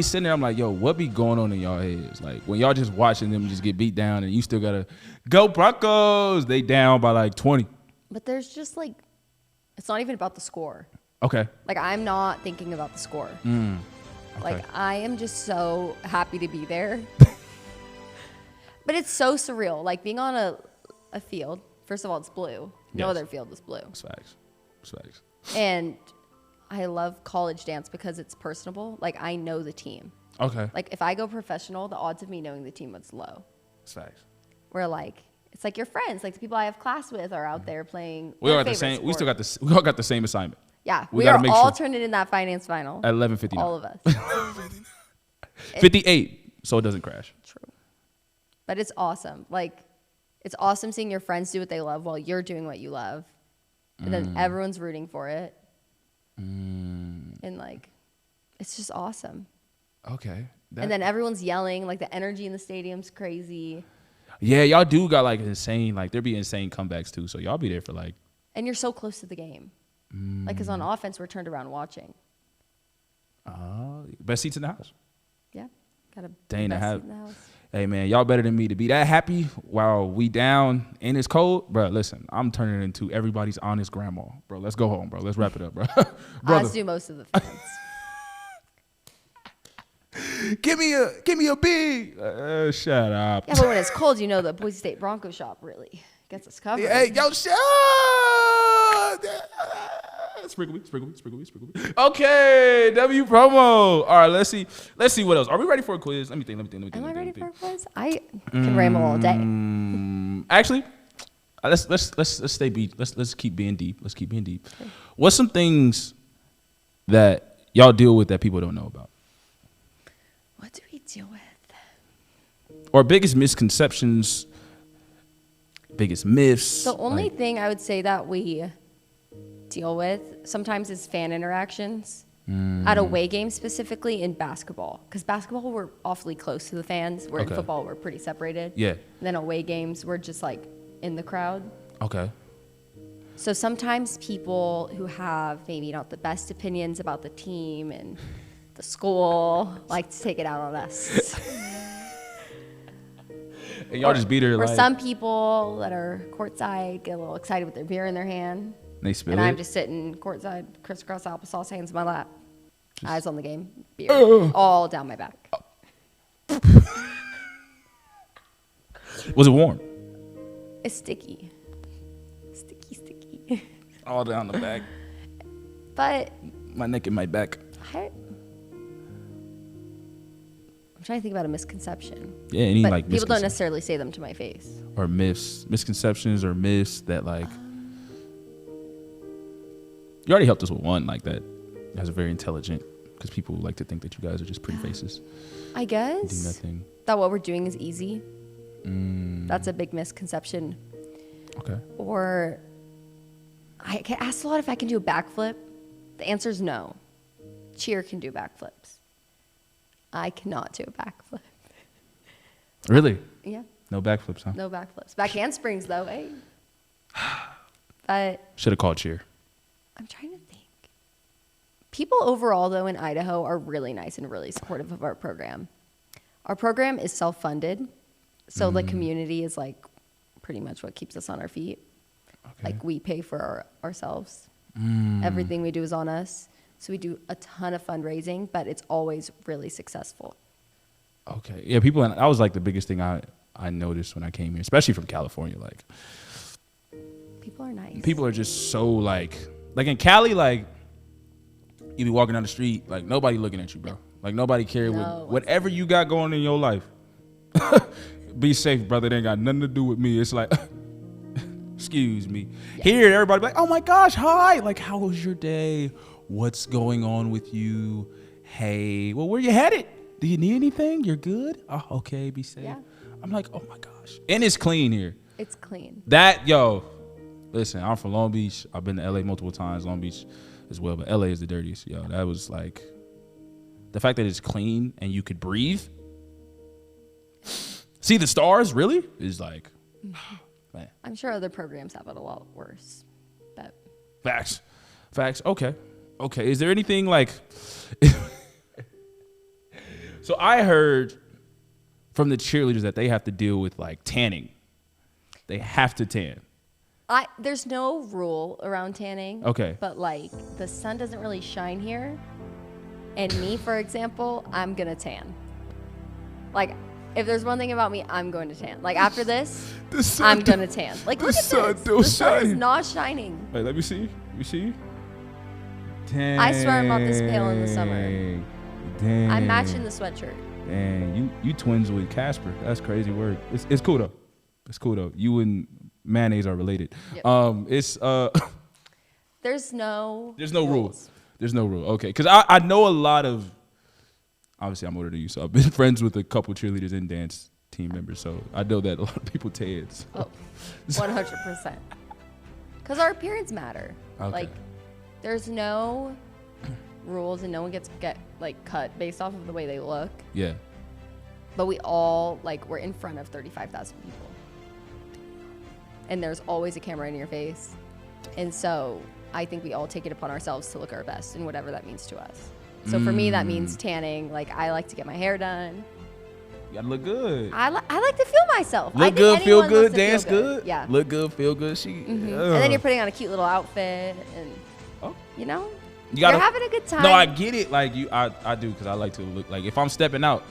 sitting there. I'm like, yo, what be going on in y'all heads? Like when y'all just watching them just get beat down, and you still gotta go Broncos. They down by like 20. But there's just like, it's not even about the score. Okay. Like I'm not thinking about the score. Okay. Like I am just so happy to be there. But it's so surreal. Like being on a field. First of all, it's blue. No Yes. other field is blue. It's facts. And I love college dance because it's personable. Like I know the team. Okay. Like if I go professional, the odds of me knowing the team is low. It's facts. Where like it's like your friends, like the people I have class with are out there playing. We all their got the favorite same. We still sport. got the. We all got the same assignment. Yeah, we we gotta are make all sure. turned in that finance final. At 11:59. All of us. 58, so it doesn't crash. True. But it's awesome. Like, it's awesome seeing your friends do what they love while you're doing what you love. And then everyone's rooting for it. And, like, it's just awesome. Okay. And then everyone's yelling. Like, the energy in the stadium's crazy. Yeah, y'all do got like insane. Like there be insane comebacks too. So y'all be there for like. And you're so close to the game. Like, because on offense, we're turned around watching. Best seats in the house. Yeah. Got a Dang, best to have. seat in the house. Hey, man, y'all better than me to be that happy while we down and it's cold. Bro, listen, I'm turning into everybody's honest grandma. Bro, let's go home, bro. Let's wrap it up, bro. As do most of the fans. Give me a big. Shut up. Yeah, but when it's cold, the Boise State Bronco shop really gets us covered. Hey, yo, shut. Sprinkle me. Okay, W promo. All right, let's see what else. Are we ready for a quiz? Let me think. Am I ready for a quiz? I can ramble all day. Actually, let's stay deep. Let's keep being deep. Sure. What's some things that y'all deal with that people don't know about? What do we deal with? Or biggest misconceptions, biggest myths? The only thing I would say that we deal with sometimes is fan interactions at away games, specifically in basketball. Because basketball, we're awfully close to the fans. Where in football, we're pretty separated. Yeah. And then away games, we're just like in the crowd. Okay. So sometimes people who have maybe not the best opinions about the team and the school like to take it out on us. And y'all just beat her. Or some people that are courtside get a little excited with their beer in their hand. They spill and it. I'm just sitting courtside, crisscross applesauce, hands in my lap, eyes on the game, beer all down my back. Was it warm? It's sticky. Sticky. All down the back. But my neck and my back. I'm trying to think about a misconception. Yeah, any but like people don't necessarily say them to my face. Or misconceptions or myths that like. You already helped us with one like that. You guys are very intelligent because people like to think that you guys are just pretty faces. I guess. Do nothing. That what we're doing is easy. That's a big misconception. Okay. Or I get asked a lot if I can do a backflip. The answer is no. Cheer can do backflips. I cannot do a backflip. Really? Yeah. No backflips, huh? No backflips. Back handsprings, though, hey. But should have called cheer. I'm trying to think. People overall, though, in Idaho are really nice and really supportive of our program. Our program is self-funded, so the community is like pretty much what keeps us on our feet. Okay. Like we pay for ourselves. Everything we do is on us. So we do a ton of fundraising, but it's always really successful. Okay. Yeah, people, that was like the biggest thing I noticed when I came here, especially from California. Like, people are nice. People are just so like in Cali, like, you be walking down the street, like nobody looking at you, bro. Like nobody care whatever you got going in your life. Be safe, brother. It ain't got nothing to do with me. It's like, excuse me. Yeah. Here, everybody be like, oh my gosh, hi. Like, how was your day? What's going on with you? Hey, well, where you headed? Do you need anything? You're good? Oh, okay, be safe. Yeah. I'm like, oh my gosh. And it's clean here. It's clean. Listen, I'm from Long Beach. I've been to LA multiple times, Long Beach as well, but LA is the dirtiest. Yo, that was like, the fact that it's clean and you could breathe. See the stars, really? Is like, man. I'm sure other programs have it a lot worse. But Facts. Okay. Is there anything like, so I heard from the cheerleaders that they have to deal with like tanning. They have to tan. There's no rule around tanning. Okay. But like the sun doesn't really shine here. And me, for example, I'm going to tan. Like, if there's one thing about me, I'm going to tan. Like, after this, I'm going to tan. Like, look at this. The sun is not shining. Wait, let me see. Dang. I swear I'm not this pale in the summer. Dang. I'm matching the sweatshirt. Dang, you twins with Casper. That's crazy word. It's cool, though. You and mayonnaise are related. Yep. There's no rules. There's no rule. Okay, because I know a lot of, obviously I'm older than you, so I've been friends with a couple cheerleaders and dance team members, so I know that a lot of people tan. So. Oh, 100%. Because our appearance matter. Okay. Like, there's no rules and no one gets cut based off of the way they look. Yeah. But we all, we're in front of 35,000 people. And there's always a camera in your face. And so I think we all take it upon ourselves to look our best and whatever that means to us. So for me, that means tanning. Like, I like to get my hair done. You gotta look good. I like to feel myself. I Look think good, feel anyone loves good, to feel dance good. Yeah. Look good, feel good. And then you're putting on a cute little outfit, and you know, you're having a good time. No, I get it. Like I do because I like to look. Like if I'm stepping out,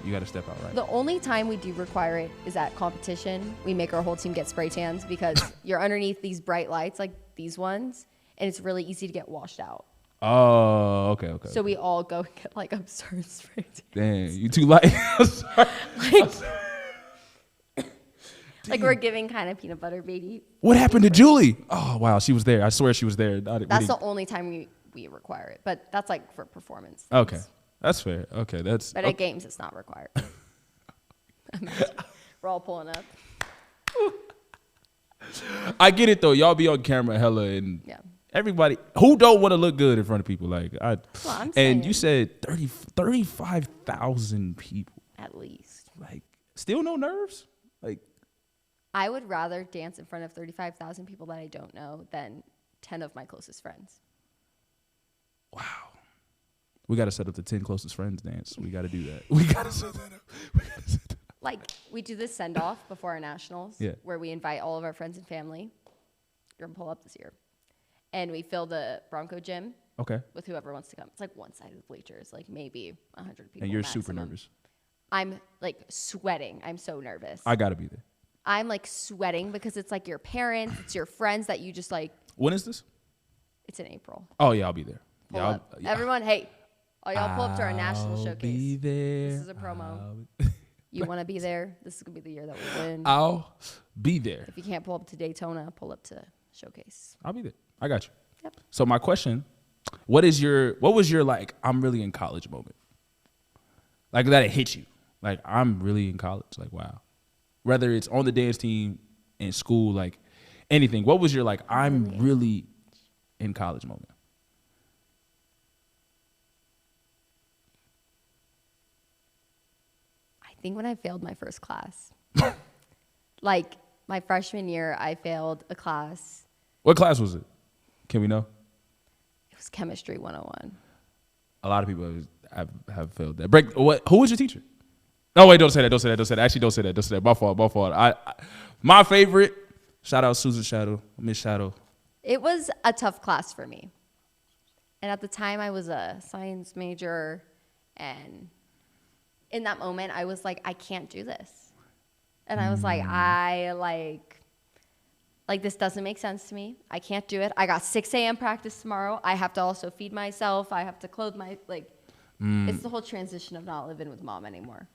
you got to step out right. The only time we do require it is at competition. We make our whole team get spray tans because you're underneath these bright lights like these ones, and it's really easy to get washed out. Oh, okay. So we all go and get like absurd spray tans. Damn, you too light. Like we're giving kind of peanut butter baby. What happened to Julie? Oh, wow, she was there. I swear she was there. That's the only time we require it, but that's like for performance things. Okay, that's fair. Okay, that's. But at games, it's not required. We're all pulling up. I get it though. Y'all be on camera hella and everybody who don't want to look good in front of people. Like I'm saying, and you said 35,000 people at least. Like still no nerves? Like I would rather dance in front of 35,000 people that I don't know than 10 of my closest friends. Wow. We got to set up the 10 closest friends dance. We got to do that. We got to set that up. Like, we do this send-off before our nationals where we invite all of our friends and family. You're going to pull up this year. And we fill the Bronco gym with whoever wants to come. It's like one-sided bleachers, like maybe 100 people. And you're maximum. super nervous. I'm, like, sweating. I'm so nervous. I got to be there. I'm, like, sweating because it's, like, your parents. It's your friends that you just, like. When is this? It's in April. Oh, yeah, I'll be there. Pull up. Everyone, hey. Oh, y'all pull up to our national showcase. I'll be there. This is a promo. You want to be there? This is going to be the year that we win. I'll be there. If you can't pull up to Daytona, pull up to showcase. I'll be there. I got you. Yep. So my question, what was your like, I'm really in college moment? Like that it hit you. Like I'm really in college. Like, wow. Whether it's on the dance team, in school, like anything. What was your like, I'm really in college moment? I think when I failed my first class. Like my freshman year, I failed a class. What class was it? Can we know? It was Chemistry 101. A lot of people have failed that. Who was your teacher? No, wait, don't say that. Actually, don't say that. My fault. My favorite, shout out Susan Shadow, Miss Shadow. It was a tough class for me. And at the time, I was a science major. And in that moment, I was like, I can't do this. And I was like, this doesn't make sense to me. I can't do it. I got 6 a.m. practice tomorrow. I have to also feed myself. I have to clothe it's the whole transition of not living with mom anymore.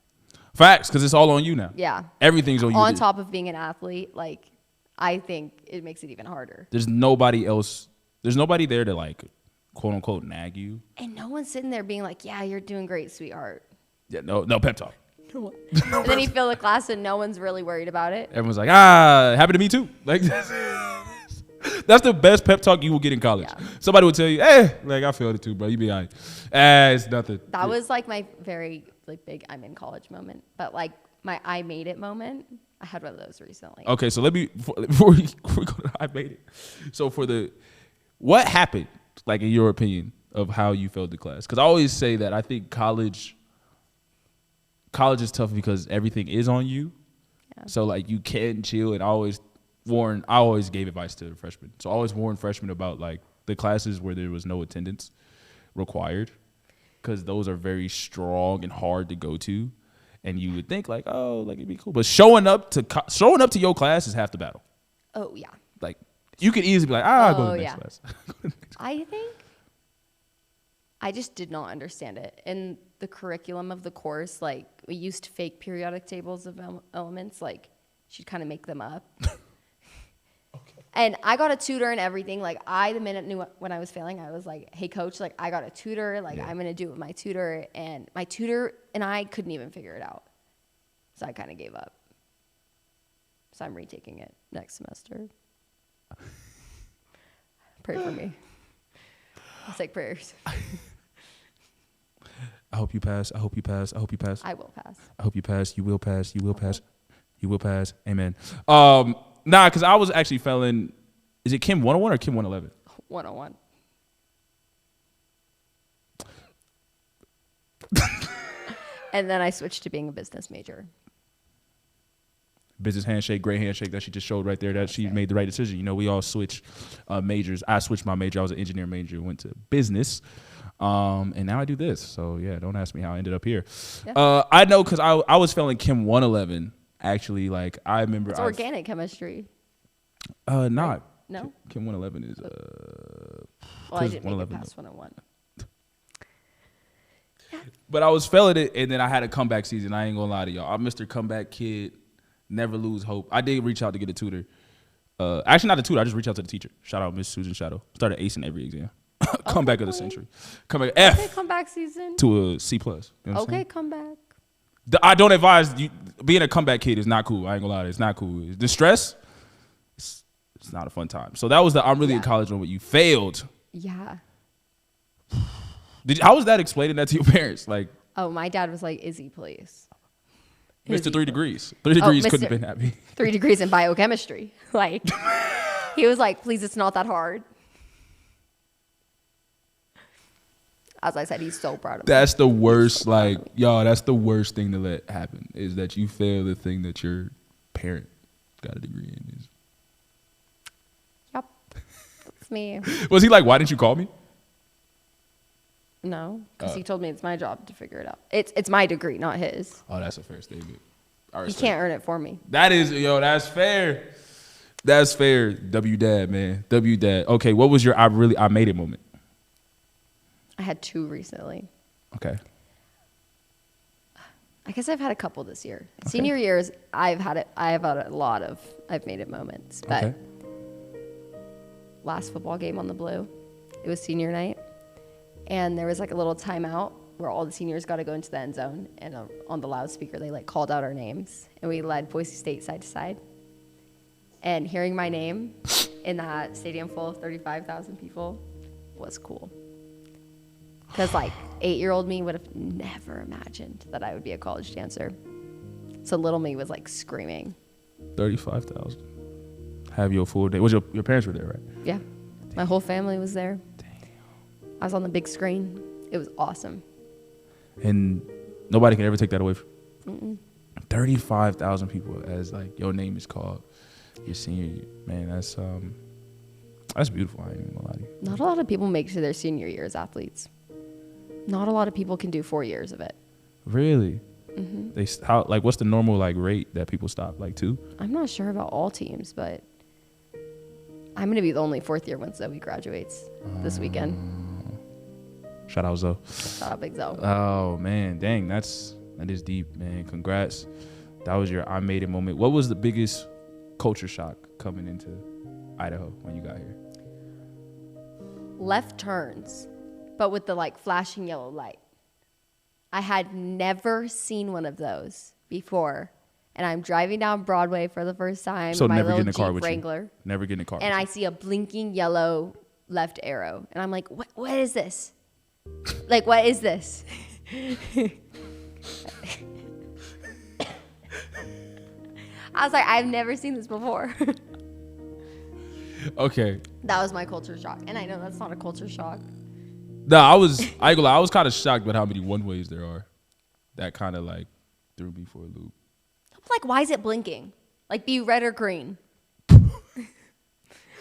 Facts, because it's all on you now. Yeah. Everything's on you. On top of being an athlete, like, I think it makes it even harder. There's nobody else. There's nobody there to, like, quote unquote, nag you. And no one's sitting there being like, yeah, you're doing great, sweetheart. Yeah, no pep talk. And then you fill the class and no one's really worried about it. Everyone's like, happened to me too. Like, that's the best pep talk you will get in college. Yeah. Somebody will tell you, I failed it too, bro. You be all right. It's nothing. That was like my very big I'm in college moment. But like my I made it moment, I had one of those recently. Okay, so before we go to I made it. So what happened, like in your opinion, of how you failed the class? Because I always say that I think college is tough because everything is on you. Yeah. So like you can chill, and I always gave advice to freshmen. So I always warned freshmen about like the classes where there was no attendance required, because those are very strong and hard to go to. And you would think like, it'd be cool. But showing up to your class is half the battle. Oh yeah. Like you could easily be like, I'll go to the next class. I think I just did not understand it. In the curriculum of the course, like we used fake periodic tables of elements. Like she'd kind of make them up. Okay. And I got a tutor and everything. Like the minute knew when I was failing, I was like, hey coach, like I got a tutor. Like I'm going to do it with my tutor. And my tutor and I couldn't even figure it out. So I kind of gave up. So I'm retaking it next semester. Pray for me. I'll take prayers. I hope you pass. I hope you pass. I hope you pass. I will pass. I hope you pass. You will pass. You will pass. You will pass. Amen. Because I was actually failing. Is it Kim 101 or Kim 111? And then I switched to being a business major. Business handshake, great handshake that she just showed right there. That she made the right decision. You know, we all switch majors. I switched my major. I was an engineer major. Went to business, and now I do this. So yeah, don't ask me how I ended up here. Yeah. I know because I was failing Chem 111. Actually, like I remember. It's organic chemistry. Not. Right? No. Chem 111 is Well, I didn't make it past 101. But I was failing it, and then I had a comeback season. I ain't gonna lie to y'all. I'm Mr. Comeback Kid. Never lose hope. I did reach out to get a tutor. Actually, not a tutor. I just reached out to the teacher. Shout out Miss Susan Shadow. Started acing every exam. Comeback of the century. Comeback F. Okay, comeback season. To a C+. You know okay, comeback. I don't advise you. Being a comeback kid is not cool. I ain't gonna lie to you. It's not cool. The stress, it's not a fun time. So that was I'm really in college moment. You failed. Yeah. How was that explaining that to your parents? Like, oh, my dad was like, Izzy, please. Mr. 3 degrees. 3 degrees couldn't have been happy. 3 degrees in biochemistry. Like, he was like, please, it's not that hard. As I said, he's so proud of me. That's the worst, like, y'all, that's the worst thing to let happen, is that you fail the thing that your parent got a degree in. Yep. That's me. Was he like, why didn't you call me? No, because he told me it's my job to figure it out. It's my degree, not his. Oh, that's a fair statement. He can't earn it for me. That is, that's fair. That's fair. W dad, man. W dad. Okay, what was your I made it moment? I had 2 recently. Okay. I guess I've had a couple this year. Okay. Senior years, I've had a lot of I've made it moments. But last football game on the Blue, it was senior night. And there was like a little timeout where all the seniors got to go into the end zone. And on the loudspeaker, they like called out our names. And we led Boise State side to side. And hearing my name in that stadium full of 35,000 people was cool. Because like 8-year-old me would have never imagined that I would be a college dancer. So little me was like screaming. 35,000. Have your full day. Your parents were there, right? Yeah. My whole family was there. I was on the big screen. It was awesome. And nobody can ever take that away from you. 35,000 people as like your name is called your senior year. Man, that's beautiful. I ain't even gonna lie to you. Not a lot of people make it to their senior year as athletes. Not a lot of people can do 4 years of it. Really? Mm-hmm. What's the normal like rate that people stop? Like 2? I'm not sure about all teams, but I'm gonna be the only 4th year when Zoe graduates this weekend. Shout out Zoe. Shout out Big Zoe. Oh man, dang, that is deep, man. Congrats. That was your I made it moment. What was the biggest culture shock coming into Idaho when you got here? Left turns, but with the like flashing yellow light. I had never seen one of those before. And I'm driving down Broadway for the first time. So my never get in little a car Jeep with Wrangler. you. Never get in a car. And I see a blinking yellow left arrow. And I'm like, what is this? Like, what is this? I was like, I've never seen this before. Okay. That was my culture shock. And I know that's not a culture shock. No, I ain't gonna lie, I was kind of shocked about how many one-ways there are. That kind of like threw me for a loop. Like, why is it blinking? Like, be red or green.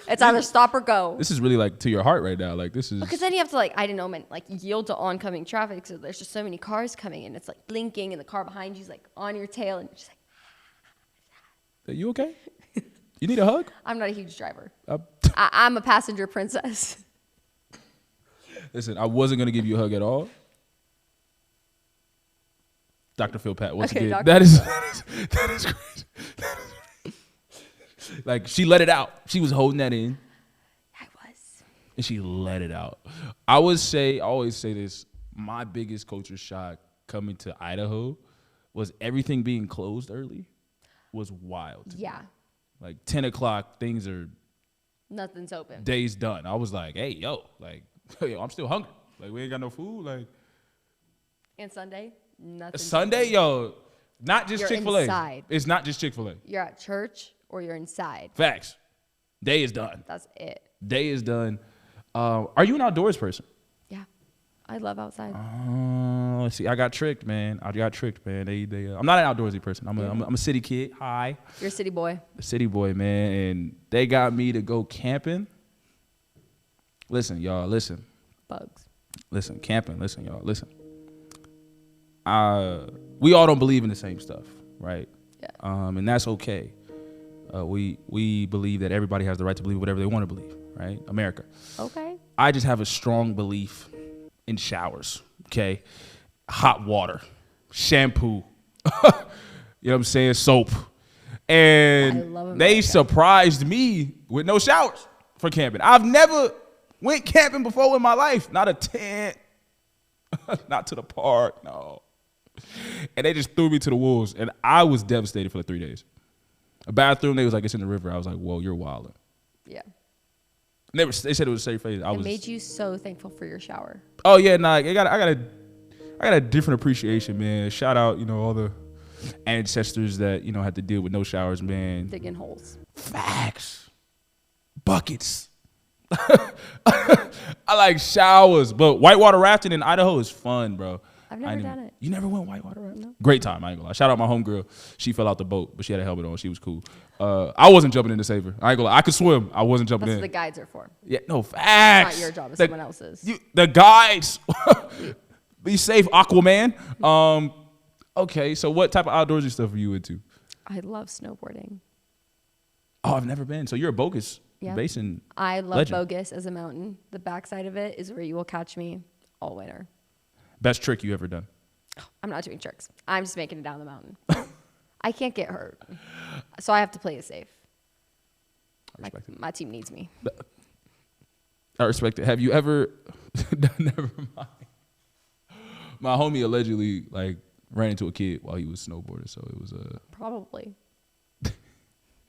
It's either stop or go. This is really like to your heart right now. Like this is because then you have to like, I don't know, man, like yield to oncoming traffic. So there's just so many cars coming in. It's like blinking and the car behind you is like on your tail and you're just like, are you okay? You need a hug? I'm not a huge driver. I'm a passenger princess. Listen, I wasn't going to give you a hug at all. Dr. Phil Pat, once again. That is crazy. Like, she let it out. She was holding that in. I was. And she let it out. I always say this, my biggest culture shock coming to Idaho was everything being closed early was wild. Yeah. Like 10 o'clock, nothing's open. Day's done. I was like, hey, yo, I'm still hungry. Like, we ain't got no food. Like, and Sunday, nothing. Sunday, yo, not just Chick-fil-A. Inside. It's not just Chick-fil-A. You're at church or you're inside. Facts. Day is done. That's it. Day is done. Are you an outdoors person? Yeah. I love outside. Oh, see, I got tricked, man. I'm not an outdoorsy person. I'm a city kid. Hi. You're a city boy. A city boy, man. And they got me to go camping. Listen, y'all, listen. Bugs. Listen, camping. Listen, y'all, listen. We all don't believe in the same stuff, right? Yeah. And that's okay. We believe that everybody has the right to believe whatever they want to believe, right? America. Okay. I just have a strong belief in showers, okay? Hot water, shampoo, you know what I'm saying, soap. And they surprised me with no showers for camping. I've never went camping before in my life. Not a tent, not to the park, no. And they just threw me to the wolves, and I was devastated for the 3 days. A bathroom, they was like, it's in the river. I was like, whoa, you're wilding. Yeah. They said it was a safe place. It made you so thankful for your shower. Oh yeah, nah, I got a different appreciation, man. Shout out, all the ancestors that had to deal with no showers, man. Digging holes. Facts. Buckets. I like showers, but whitewater rafting in Idaho is fun, bro. I've never done it. You never went whitewater rafting? No. Great time, I ain't gonna lie. Shout out my homegirl. She fell out the boat, but she had a helmet on. She was cool. I wasn't jumping in to save her. I ain't gonna lie. I could swim. I wasn't jumping That's in. what the guides are for. Yeah, no, facts. It's not your job. It's someone else's. The guides. Be safe, Aquaman. Okay, so what type of outdoorsy stuff are you into? I love snowboarding. Oh, I've never been. So you're a Bogus Yeah. Basin I love legend. Bogus as a mountain. The backside of it is where you will catch me all winter. Best trick you ever done? I'm not doing tricks. I'm just making it down the mountain. I can't get hurt. So I have to play it safe. I respect it. My team needs me. I respect it. Have you ever? Never mind. My homie allegedly ran into a kid while he was snowboarding, so it was Probably.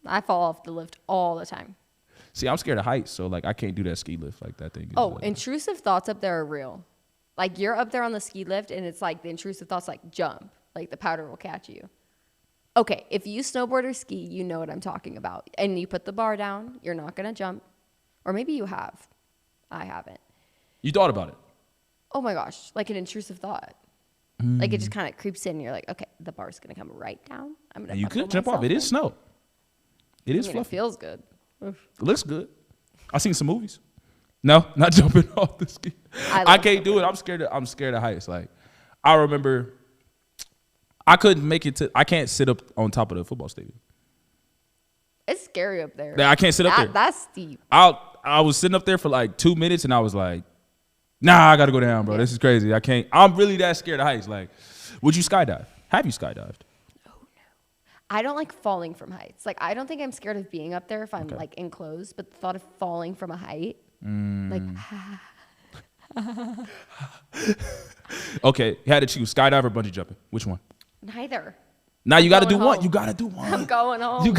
I fall off the lift all the time. See, I'm scared of heights, so I can't do that ski lift that thing. Intrusive thoughts up there are real. You're up there on the ski lift and it's the intrusive thoughts jump. The powder will catch you. Okay, if you snowboard or ski, you know what I'm talking about. And you put the bar down, you're not going to jump. Or maybe you have. I haven't. You thought about it? Oh my gosh, an intrusive thought. It just kind of creeps in and you're like, okay, the bar's going to come right down. I'm going to. You could jump off. It is snow. It is fluffy. It feels good. It looks good. I've seen some movies. No, not jumping off the ski. I can't do it. I'm scared of heights. I remember I couldn't make it I can't sit up on top of the football stadium. It's scary up there. I can't sit up there. That's steep. I was sitting up there for 2 minutes and I was like, nah, I got to go down, bro. Yeah. This is crazy. I can't. I'm really that scared of heights. Would you skydive? Have you skydived? No. I don't like falling from heights. I don't think I'm scared of being up there if I'm enclosed, but the thought of falling from a height, Okay, you had to choose skydive or bungee jumping. Which one? Neither. Now you got to do one. You got to do one. I'm going home.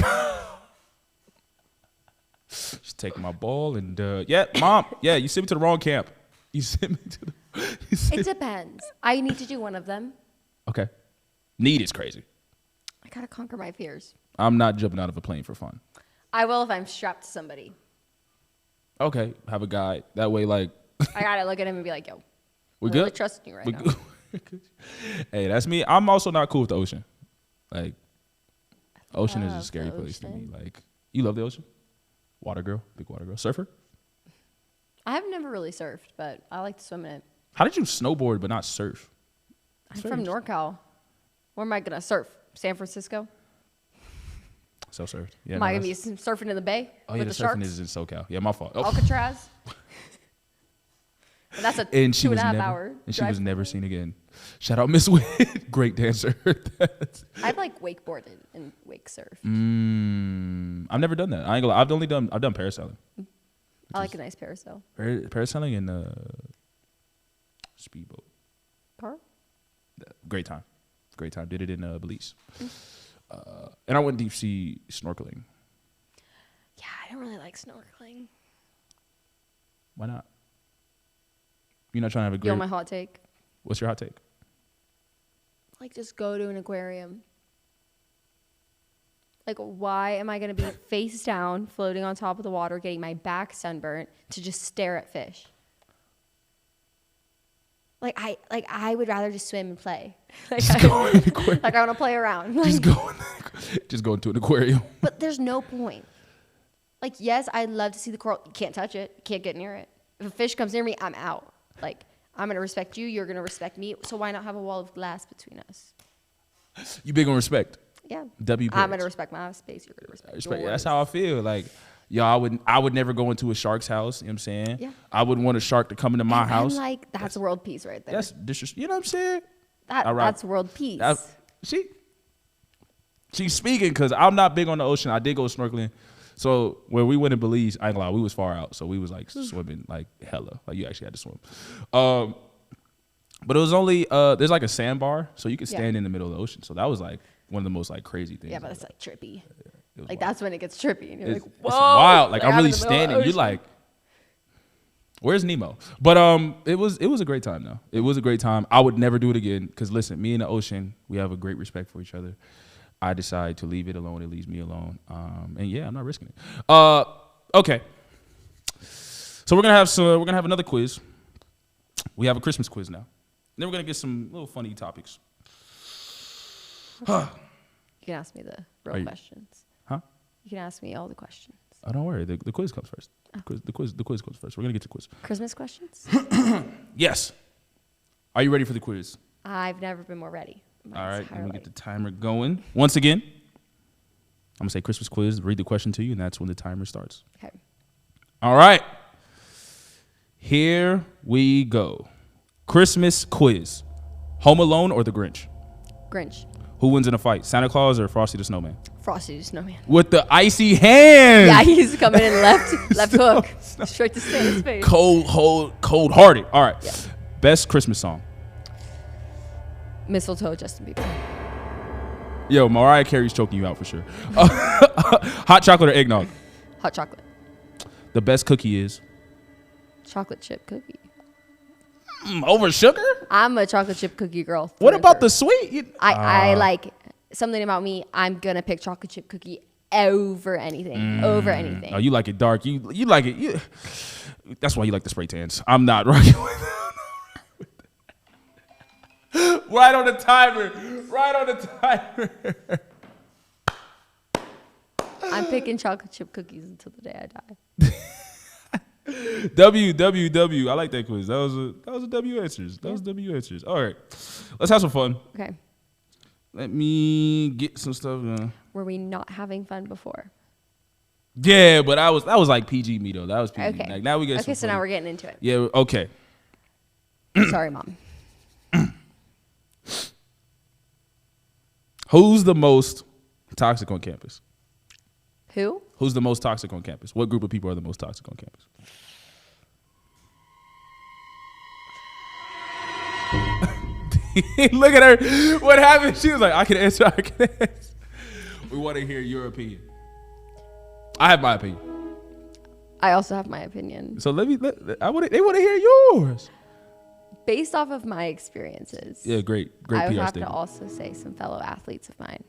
Just taking my ball and Mom. Yeah, you sent me to the wrong camp. You sent me to the. It depends. I need to do one of them. Okay. Need is crazy. I gotta conquer my fears. I'm not jumping out of a plane for fun. I will if I'm strapped to somebody. Okay, have a guide. That way, I gotta look at him and be like, "Yo, we really good? trusting you right now." Hey, that's me. I'm also not cool with the ocean. Ocean is a scary place to me. You love the ocean? Water girl, big water girl, surfer. I have never really surfed, but I like to swim in it. How did you snowboard but not surf? I'm from NorCal. Where am I gonna surf? San Francisco? Self-surfed. Yeah, am I gonna be surfing in the bay? Oh, with the the surfing sharks? is in SoCal. Yeah, my fault. Oh. Alcatraz. And that's a 2.5 hour. And she was never seen again. Shout out Miss Witt, great dancer. I've wakeboarded and wake surf. I've never done that. I ain't gonna lie. I've done parasailing. I like a nice parasail. Parasailing and speedboat. Great time. Did it in Belize. And I went deep sea snorkeling. Yeah, I don't really like snorkeling. Why not? You're not trying to have a great... You know my hot take? What's your hot take? Just go to an aquarium. Why am I going to be face down, floating on top of the water, getting my back sunburnt to just stare at fish? I would rather just swim and play. Just go in the aquarium. Like I want to play around. Just go into an aquarium. But there's no point. Like, yes, I'd love to see the coral. You can't touch it. You can't get near it. If a fish comes near me, I'm out. Like, I'm going to respect you. You're going to respect me. So why not have a wall of glass between us? You big on respect. Yeah. W. I'm going to respect my space. You're going to respect yours. That's how I feel. Like, I would never go into a shark's house. You know what I'm saying? Yeah. I wouldn't want a shark to come into my house. I'm like, that's world peace right there. That's disrespectful. You know what I'm saying? That's world peace. She's speaking because I'm not big on the ocean. I did go snorkeling. So when we went in Belize, I ain't gonna lie, we was far out. So we was like swimming like hella. Like you actually had to swim. But it was only, there's like a sandbar. So you could stand in the middle of the ocean. So that was like one of the most like crazy things. Yeah, but it's like trippy. Like wild. that's when it gets trippy. And you're like, whoa. It's wild. Like I'm really standing. You're like, where's Nemo? But it was a great time though. It was a great time. I would never do it again. Cause listen, me and the ocean, we have a great respect for each other. I decide to leave it alone. It leaves me alone. And yeah, I'm not risking it. Okay. So we're gonna have another quiz. We have a Christmas quiz now. And then we're gonna get some little funny topics. You can ask me the real questions. Huh? You can ask me all the questions. Oh, don't worry. The quiz comes first. The quiz comes first. We're gonna get to the quiz. Christmas questions? Yes. Are you ready for the quiz? I've never been more ready. All right, let me get the timer going. Once again, I'm going to say Christmas quiz, read the question to you, and that's when the timer starts. Okay. All right. Here we go. Christmas quiz. Home Alone or The Grinch? Grinch. Who wins in a fight, Santa Claus or Frosty the Snowman? Frosty the Snowman. With the icy hands. Yeah, he's coming in left hook. Straight to Santa's face. Cold-hearted. All right. Yeah. Best Christmas song. Mistletoe, Justin Bieber. Yo, Mariah Carey's choking you out for sure. Hot chocolate or eggnog? Hot chocolate. The best cookie is? Chocolate chip cookie. Over sugar? I'm a chocolate chip cookie girl. What about the sweet? I like something about me. I'm going to pick chocolate chip cookie over anything. Over anything. Oh, you like it dark. You like it. That's why you like the spray tans. I'm not rocking with that. Right on the timer. I'm picking chocolate chip cookies until the day I die. W. I like that quiz. That was a W answers. That was W answers. All right. Let's have some fun. Okay. Let me get some stuff. Were we not having fun before? Yeah, but that was like PG me though. That was PG. Okay. Like, now we get okay, so now we're getting into it. Yeah, okay. Sorry, Mom. Who's the most toxic on campus? Who? Who's the most toxic on campus? What group of people are the most toxic on campus? Look at her. What happened? She was like, I can answer. We want to hear your opinion. I have my opinion. I also have my opinion. So they want to hear yours. Based off of my experiences. Yeah, great I would PR have statement. to also say some fellow athletes of mine.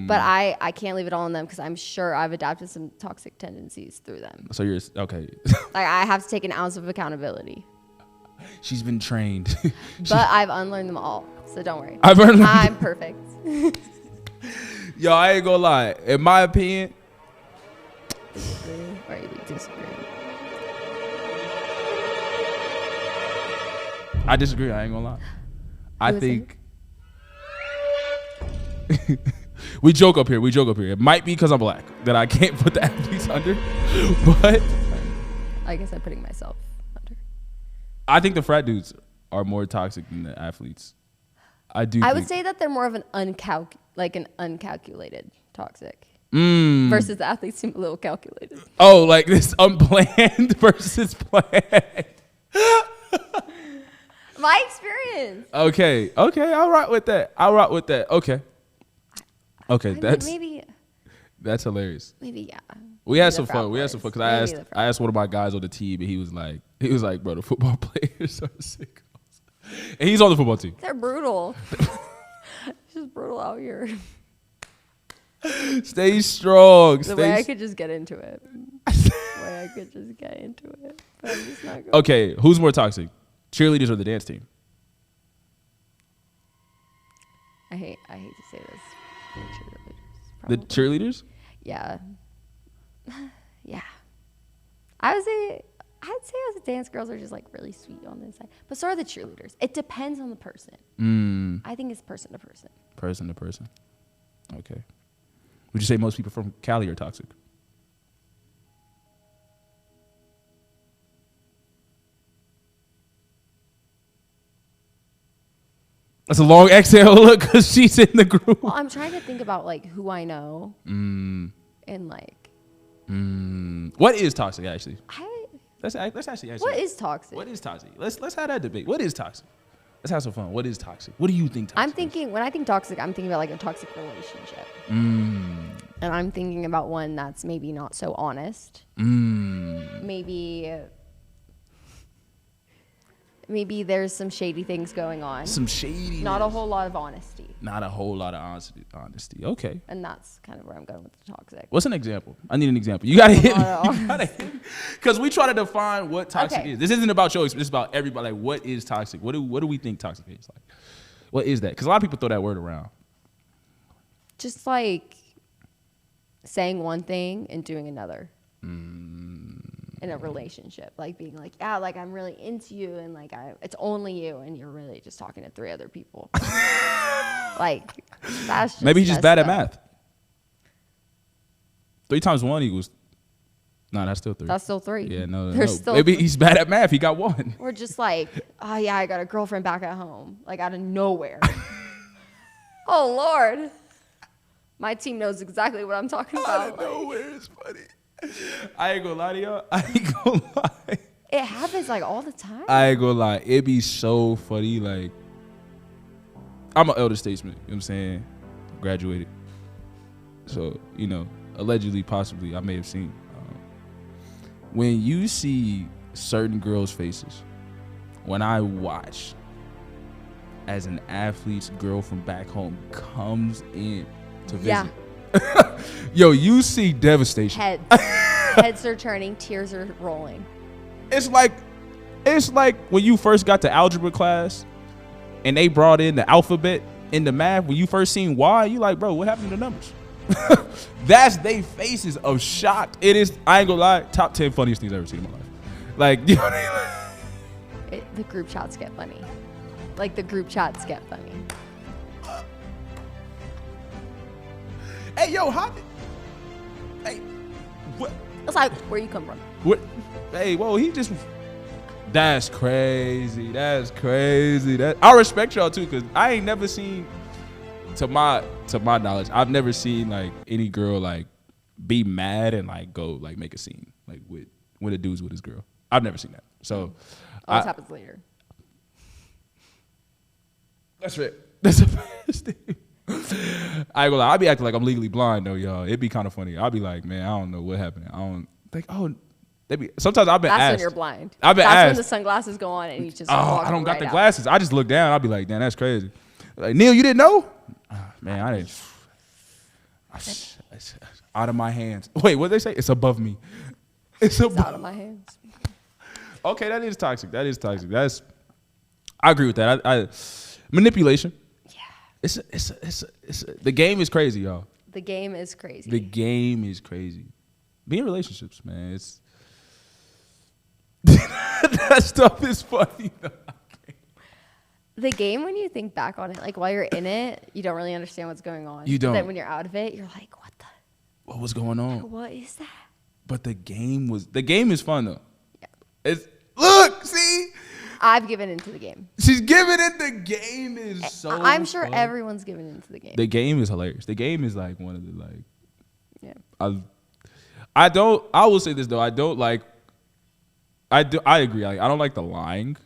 But I can't leave it all on them because I'm sure I've adapted some toxic tendencies through them. So you're okay. Like I have to take an ounce of accountability. She's been trained. But I've unlearned them all, so don't worry. I'm perfect. Yo, I ain't gonna lie. In my opinion, disagree or you disagree? I disagree. I ain't gonna lie. I think we joke up here. It might be because I'm black that I can't put the athletes under, but I guess I'm putting myself under. I think the frat dudes are more toxic than the athletes. I would say that they're more of an uncalculated toxic. Versus the athletes seem a little calculated. Oh, like this unplanned versus planned. My experience. Okay. I'll rock with that. Okay. That's hilarious. Maybe yeah. We had some fun because I asked one of my guys on the team, and he was like, bro, the football players are sick. And he's on the football team. They're brutal. It's just brutal out here. Stay strong. The way I could just get into it. I could just get into it, but I'm just not going. Okay, who's more toxic, cheerleaders or the dance team? I hate to say this. The cheerleaders? Yeah. Yeah. I'd say us dance girls are just like really sweet on this side, but so are the cheerleaders. It depends on the person. I think it's person to person. Person to person. Okay. Would you say most people from Cali are toxic? That's a long exhale. Look, because she's in the group. Well, I'm trying to think about like who I know and like. What is toxic actually? Let's actually answer. What is toxic? What is toxic? Let's have that debate. What is toxic? Let's have some fun. What is toxic? What do you think toxic is? When I think toxic, I'm thinking about like a toxic relationship. And I'm thinking about one that's maybe not so honest. Maybe there's some shady things going on. Some shady. Not a whole lot of honesty. Not a whole lot of honesty. Okay. And that's kind of where I'm going with the toxic. What's an example? I need an example. You gotta hit me. Because we try to define what toxic is. This isn't about your experience. It's about everybody. Like, what is toxic? What do we think toxic is? Like, what is that? Because a lot of people throw that word around. Just like saying one thing and doing another. In a relationship, like being like, yeah, like I'm really into you, and like it's only you, and you're really just talking to 3 other people. Like that's just maybe he's just bad at math. 3 times 1 equals. No, that's still 3. That's still 3. Yeah, no. Maybe he's bad at math. He got 1. Or just like, oh yeah, I got a girlfriend back at home, like out of nowhere. Oh Lord, my team knows exactly what I'm talking about. Out of nowhere is funny. I ain't gonna lie to y'all. I ain't gonna lie. It happens like all the time. I ain't gonna lie. It be so funny. Like, I'm an elder statesman. You know what I'm saying? Graduated. So, allegedly, possibly, I may have seen. When you see certain girls' faces, when I watch as an athlete's girl from back home comes in to visit. Yeah. Yo, you see devastation. Heads are turning, tears are rolling. It's like when you first got to algebra class and they brought in the alphabet in the math. When you first seen Y, you like, bro, what happened to the numbers? That's they faces of shock. It is, I ain't gonna lie, top 10 funniest things I've ever seen in my life. Like, you know what I mean? The group chats get funny. Like the group chats get funny. Hey, yo, hey, what? It's like, where you come from? What? Hey, whoa, that's crazy. That's crazy. I respect y'all too, because I ain't never seen, to my knowledge, I've never seen like any girl like be mad and like go like make a scene like with when a dude's with his girl. I've never seen that. So Always happens later. That's right. That's the best thing. I ain't gonna lie, I be acting like I'm legally blind though, y'all. It'd be kind of funny. I'll be like, man, I don't know what happened. I don't think, sometimes I've been asked. That's when you're blind. I've been asked. That's when the sunglasses go on and you just I don't got the glasses. I just look down. I'll be like, damn, that's crazy. Like, Neil, you didn't know? Man, I didn't. It's out of my hands. Wait, what did they say? It's above me. It's out of my hands. Okay, that is toxic. I agree with that. Manipulation. The game is crazy, y'all. The game is crazy. Being in relationships, man, that stuff is funny though. The game, when you think back on it, like while you're in it, you don't really understand what's going on. You don't. But then when you're out of it, you're like, what was going on? What is that? But the game is fun though. Yeah. Look, see? I've given into the game. She's giving it. The game is so I'm sure fun. everyone's given into the game. The game is hilarious. The game is like one of the like. Yeah. I will say this though. I agree. Like, I don't like the lying.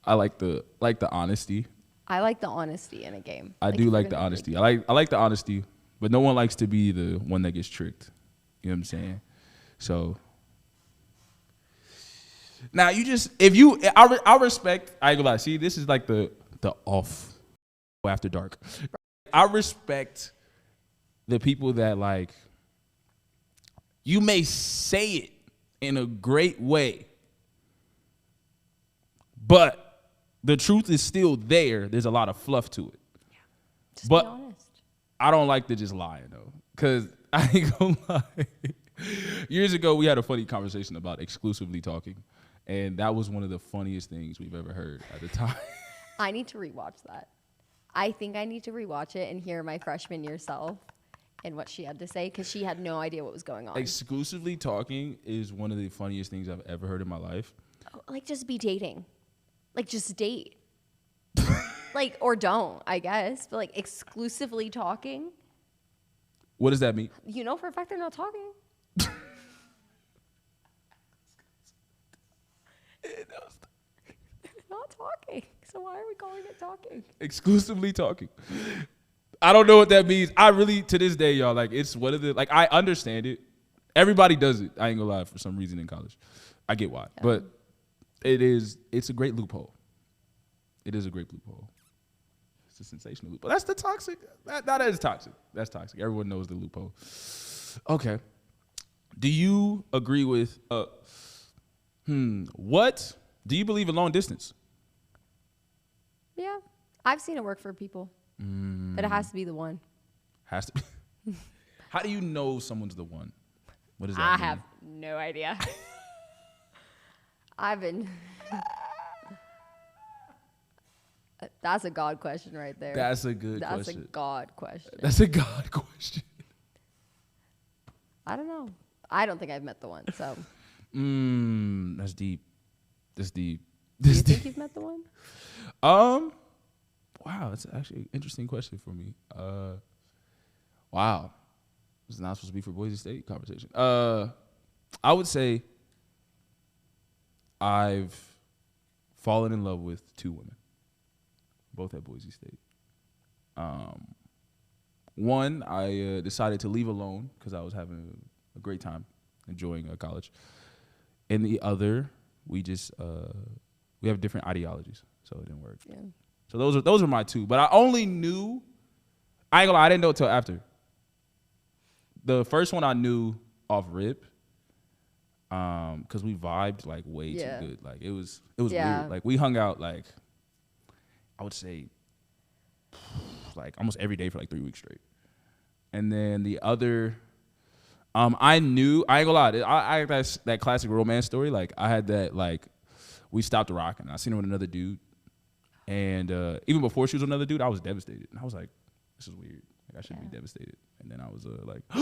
I like the honesty. I like the honesty in a game. I do like the honesty. I like the honesty, but no one likes to be the one that gets tricked. You know what I'm saying? So. Now I respect. I ain't gonna lie. See, this is like the off after dark. I respect the people that like. You may say it in a great way. But the truth is still there. There's a lot of fluff to it. Just but be honest. I don't like to just lie, though, because I ain't gonna lie. Years ago, we had a funny conversation about exclusively talking, and that was one of the funniest things we've ever heard at the time. I need to rewatch that. I think I need to rewatch it and hear my freshman year self and what she had to say, because she had no idea what was going on. Exclusively talking is one of the funniest things I've ever heard in my life. Like, just be dating. Like, just date. Like, or don't, I guess. But, like, exclusively talking. What does that mean? You know for a fact they're not talking. Not talking. So why are we calling it talking? Exclusively talking. I don't know what that means. I really, to this day, y'all, like, it's one of the, like, I understand it. Everybody does it. I ain't gonna lie, for some reason in college. I get why. Yeah. But it's a great loophole. It is a great loophole. It's a sensational loophole. That's the toxic. That is toxic. That's toxic. Everyone knows the loophole. Okay. Do you agree with, what? Do you believe in long distance? Yeah. I've seen it work for people. But it has to be the one. Has to be. How do you know someone's the one? What does that mean? I have no idea. I've been... That's a God question right there. That's a good question. That's a God question. That's a God question. I don't know. I don't think I've met the one, so. That's deep. That's deep. Do you think you've met the one? Wow, that's actually an interesting question for me. Wow. This is not supposed to be for Boise State conversation. I would say I've fallen in love with two women, both at Boise State. One, I decided to leave alone because I was having a great time enjoying college. And the other, we have different ideologies, so it didn't work. Yeah. So those are my two. But I only knew, I ain't gonna lie, I didn't know until after. The first one I knew off rip, because we vibed like way too good. Like it was weird. Like we hung out like, I would say, like almost every day for like 3 weeks straight. And then the other, I ain't gonna lie, I had that classic romance story. Like I had that, like we stopped rocking. I seen her with another dude. And even before she was with another dude, I was devastated. And I was like, this is weird. Like I shouldn't be devastated. And then I was like, I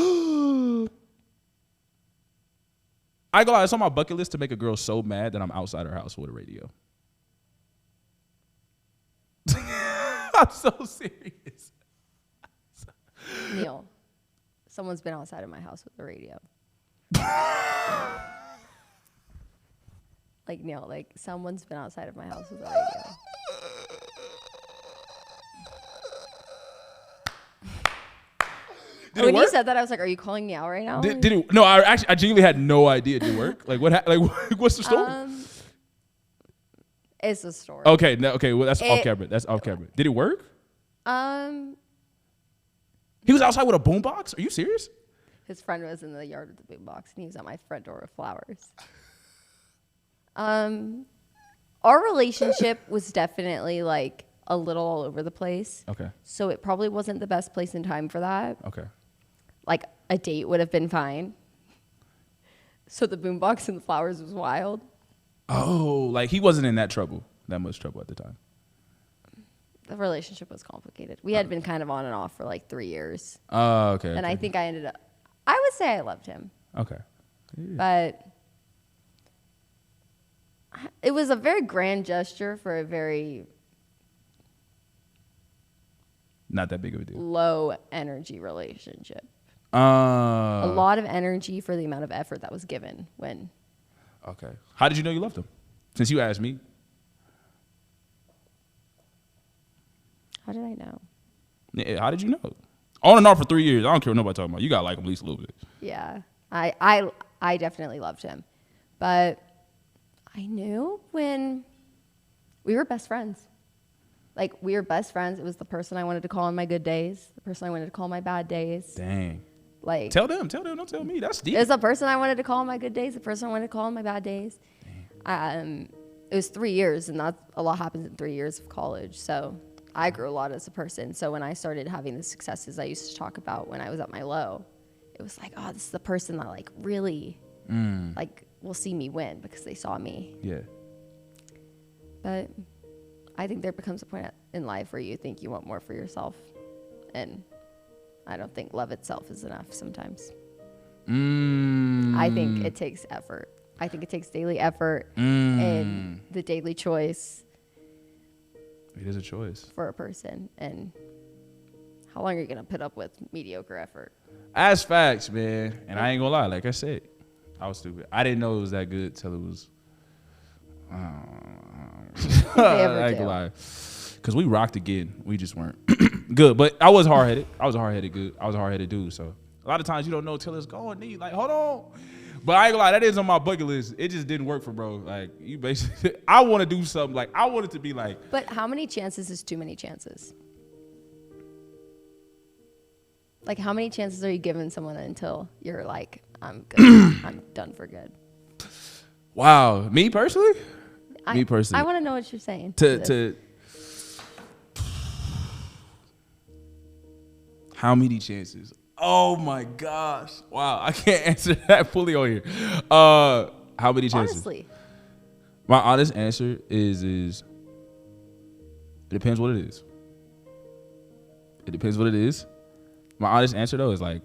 ain't gonna lie, it's on my bucket list to make a girl so mad that I'm outside her house with a radio. I'm so serious. Neil, someone's been outside of my house with a radio. Like, Neil, like, someone's been outside of my house with a radio. When you said that, I was like, "Are you calling me out right now?" Did it? No, I genuinely had no idea. Did it work? Like what? What's the story? It's a story. Okay, well that's off camera. That's off camera. Did it work? He was outside with a boombox. Are you serious? His friend was in the yard with the boombox, and he was at my front door with flowers. Our relationship was definitely like a little all over the place. Okay. So it probably wasn't the best place and time for that. Okay. Like a date would have been fine. So the boombox and the flowers was wild. Oh, like he wasn't in that much trouble at the time. The relationship was complicated. We had been kind of on and off for like 3 years. Oh, okay. And I think I would say I loved him. Okay. Yeah. But it was a very grand gesture for a very not that big of a deal. Low energy relationship. A A lot of energy for the amount of effort that was given when. Okay. How did you know you loved him? Since you asked me. How did I know? Yeah, how did you know? On and off for 3 years. I don't care what nobody talking about. You gotta like him at least a little bit. Yeah. I definitely loved him. But I knew when we were best friends. Like, we were best friends. It was the person I wanted to call on my good days, the person I wanted to call my bad days. Dang. Like, Tell them, don't tell me. That's deep. it was the person I wanted to call on my good days, the person I wanted to call on my bad days. It was 3 years, and that's a lot happens in 3 years of college. So I grew a lot as a person. So when I started having the successes I used to talk about when I was at my low, it was like, oh, this is the person that like really like will see me win because they saw me. Yeah. But I think there becomes a point in life where you think you want more for yourself, and I don't think love itself is enough sometimes. I think it takes effort. I think it takes daily effort and the daily choice. It is a choice for a person. And how long are you going to put up with mediocre effort? As facts, man. And I ain't gonna lie, like I said, I was stupid. I didn't know it was that good till it was. I ain't gonna lie. Because we rocked again. We just weren't good. But I was hard headed. I was a hard headed dude. So a lot of times you don't know till it's going. Then you like, hold on. But I ain't gonna lie, that is on my bucket list. It just didn't work for bro. Like, you basically, I want to do something. Like, I want it to be like. But how many chances is too many chances? Like, how many chances are you giving someone until you're like, I'm good. I'm done for good? Wow. Me personally? I want to know what you're saying. How many chances? Oh my gosh! Wow, I can't answer that fully on here. How many chances? Honestly, my honest answer is it depends what it is. It depends what it is. My honest answer though is like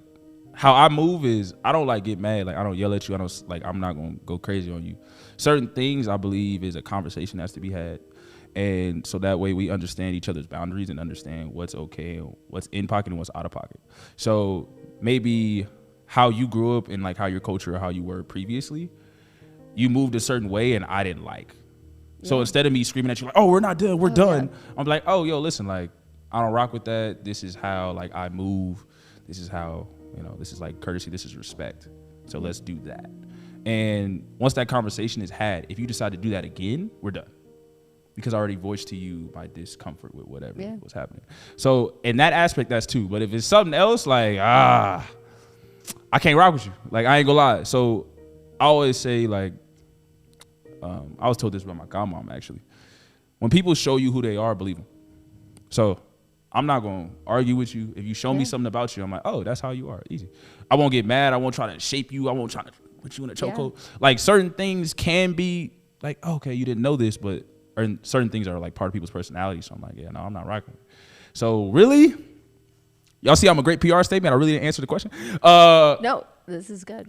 how I move is I don't like get mad. Like I don't yell at you. I'm not gonna go crazy on you. Certain things I believe is a conversation has to be had. And so that way we understand each other's boundaries and understand what's okay and what's in pocket and what's out of pocket. So maybe how you grew up and like how your culture or how you were previously, you moved a certain way and I didn't like. Yeah. So instead of me screaming at you like, oh, we're not done, we're done. Yeah. I'm like, oh, yo, listen, like I don't rock with that. This is how like I move. This is how, this is like courtesy. This is respect. So let's do that. And once that conversation is had, if you decide to do that again, we're done. Because I already voiced to you my discomfort with whatever was happening. So in that aspect, that's two. But if it's something else, like, I can't rock with you. Like, I ain't gonna lie. So I always say, like, I was told this by my godmom, actually. When people show you who they are, believe them. So I'm not gonna argue with you. If you show me something about you, I'm like, oh, that's how you are. Easy. I won't get mad. I won't try to shape you. I won't try to put you in a chokehold. Like, certain things can be like, okay, you didn't know this, but or certain things are like part of people's personality. So I'm like, yeah, no, I'm not rocking. So really, y'all see I'm a great PR statement. I really didn't answer the question. No, this is good.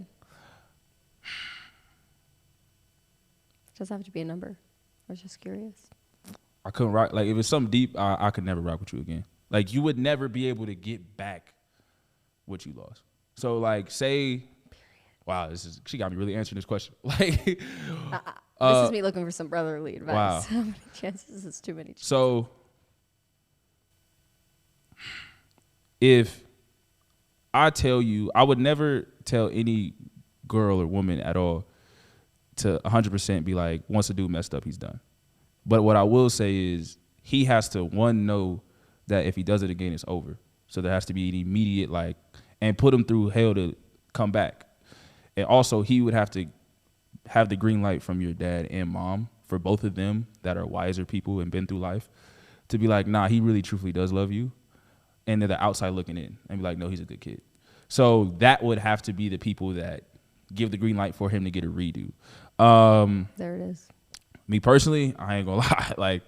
It doesn't have to be a number. I was just curious. I couldn't rock. Like if it's something deep, I could never rock with you again. Like you would never be able to get back what you lost. So like say, wow, she got me really answering this question. Like this is me looking for some brotherly advice. Wow. How many chances is too many chances? So if I tell you, I would never tell any girl or woman at all to 100% be like, once a dude messed up, he's done. But what I will say is he has to, one, know that if he does it again, it's over. So there has to be an immediate, like, and put him through hell to come back. And also he would have to have the green light from your dad and mom for both of them that are wiser people and been through life to be like, nah, he really truthfully does love you. And they're the outside looking in and be like, no, he's a good kid. So that would have to be the people that give the green light for him to get a redo. There it is. Me personally, I ain't gonna lie. Like,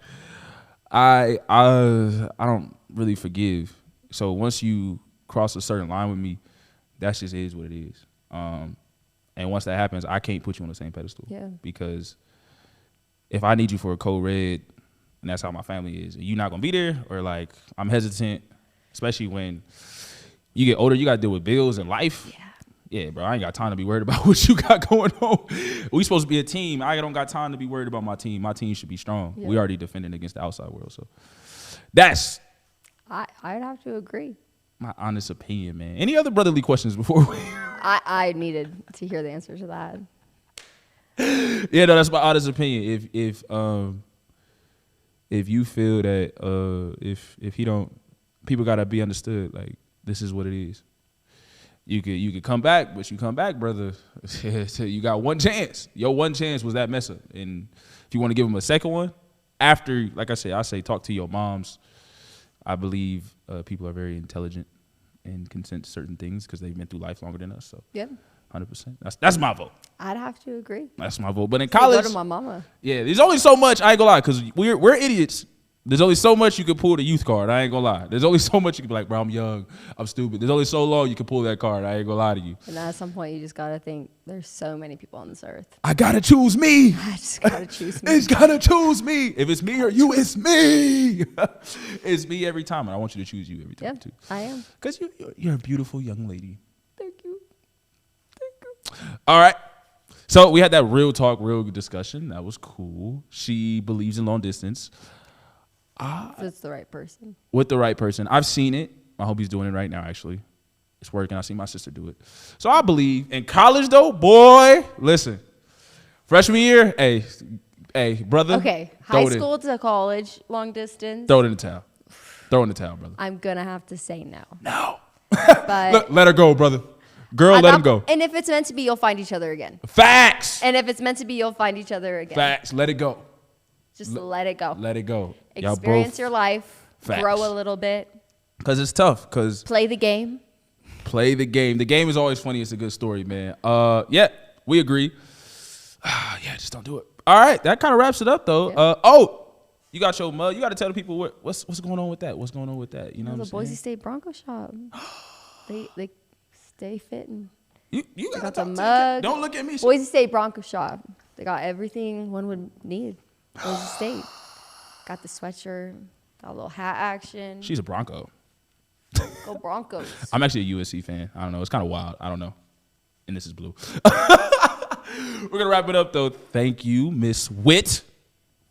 I don't really forgive. So once you cross a certain line with me, that just is what it is. And once that happens, I can't put you on the same pedestal. Yeah. Because if I need you for a code red, and that's how my family is, you're not gonna be there, or like I'm hesitant, especially when you get older, you gotta deal with bills and life. Yeah. Yeah, bro, I ain't got time to be worried about what you got going on. We supposed to be a team. I don't got time to be worried about my team. My team should be strong. Yeah. We already defending against the outside world. So that's... I'd have to agree. My honest opinion, man. Any other brotherly questions before we... I needed to hear the answer to that. Yeah, no, that's my honest opinion. If you feel that if he don't... People got to be understood. Like, this is what it is. You could come back, but you come back, brother. You got one chance. Your one chance was that mess up. And if you want to give them a second one, after, like I say talk to your moms. I believe people are very intelligent and consent to certain things because they've been through life longer than us. So Yeah. 100%. That's my vote. I'd have to agree. That's my vote. But in college, Go to my mama. yeah, there's only so much. I ain't gonna lie, because we're idiots. There's only so much you can pull the youth card. I ain't gonna lie. There's only so much you can be like, bro, I'm young, I'm stupid. There's only so long you can pull that card. I ain't gonna lie to you. And at some point, you just gotta think there's so many people on this earth. I gotta choose me. I just gotta choose me. It's gotta choose me. If it's me or you, it's me. It's me every time, and I want you to choose you every time too. I am. Because you're a beautiful young lady. Thank you. All right. So we had that real talk, real discussion. That was cool. She believes in long distance. That's the right person. With the right person. I've seen it. I hope he's doing it right now, actually. It's working. I see my sister do it. So I believe. In college, though, boy, listen. Freshman year, hey, brother. Okay, high school to college, long distance. Throw it in the towel. Throw it in the towel, brother. I'm going to have to say no. No. But let her go, brother. Girl, let him go. And if it's meant to be, you'll find each other again. Facts. And if it's meant to be, you'll find each other again. Facts. Let it go. Just let it go. Let it go. Experience your life. Facts. Grow a little bit. Because it's tough. Play the game. Play the game. The game is always funny. It's a good story, man. Yeah, we agree. Yeah, just don't do it. All right, that kind of wraps it up, though. Yeah. You got your mug. You got to tell the people what's going on with that. What's going on with that? You know what I'm saying? The Boise State Bronco shop. They stay fit and you got the mug. Don't look at me. Boise State Bronco shop. They got everything one would need. Boise State. Got the sweatshirt. Got a little hat action. She's a Bronco. Go Broncos. I'm actually a USC fan. I don't know. It's kind of wild. I don't know. And this is blue. We're going to wrap it up, though. Thank you, Miss Witt.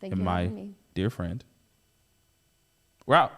Thank and you my for me. dear friend. We're out.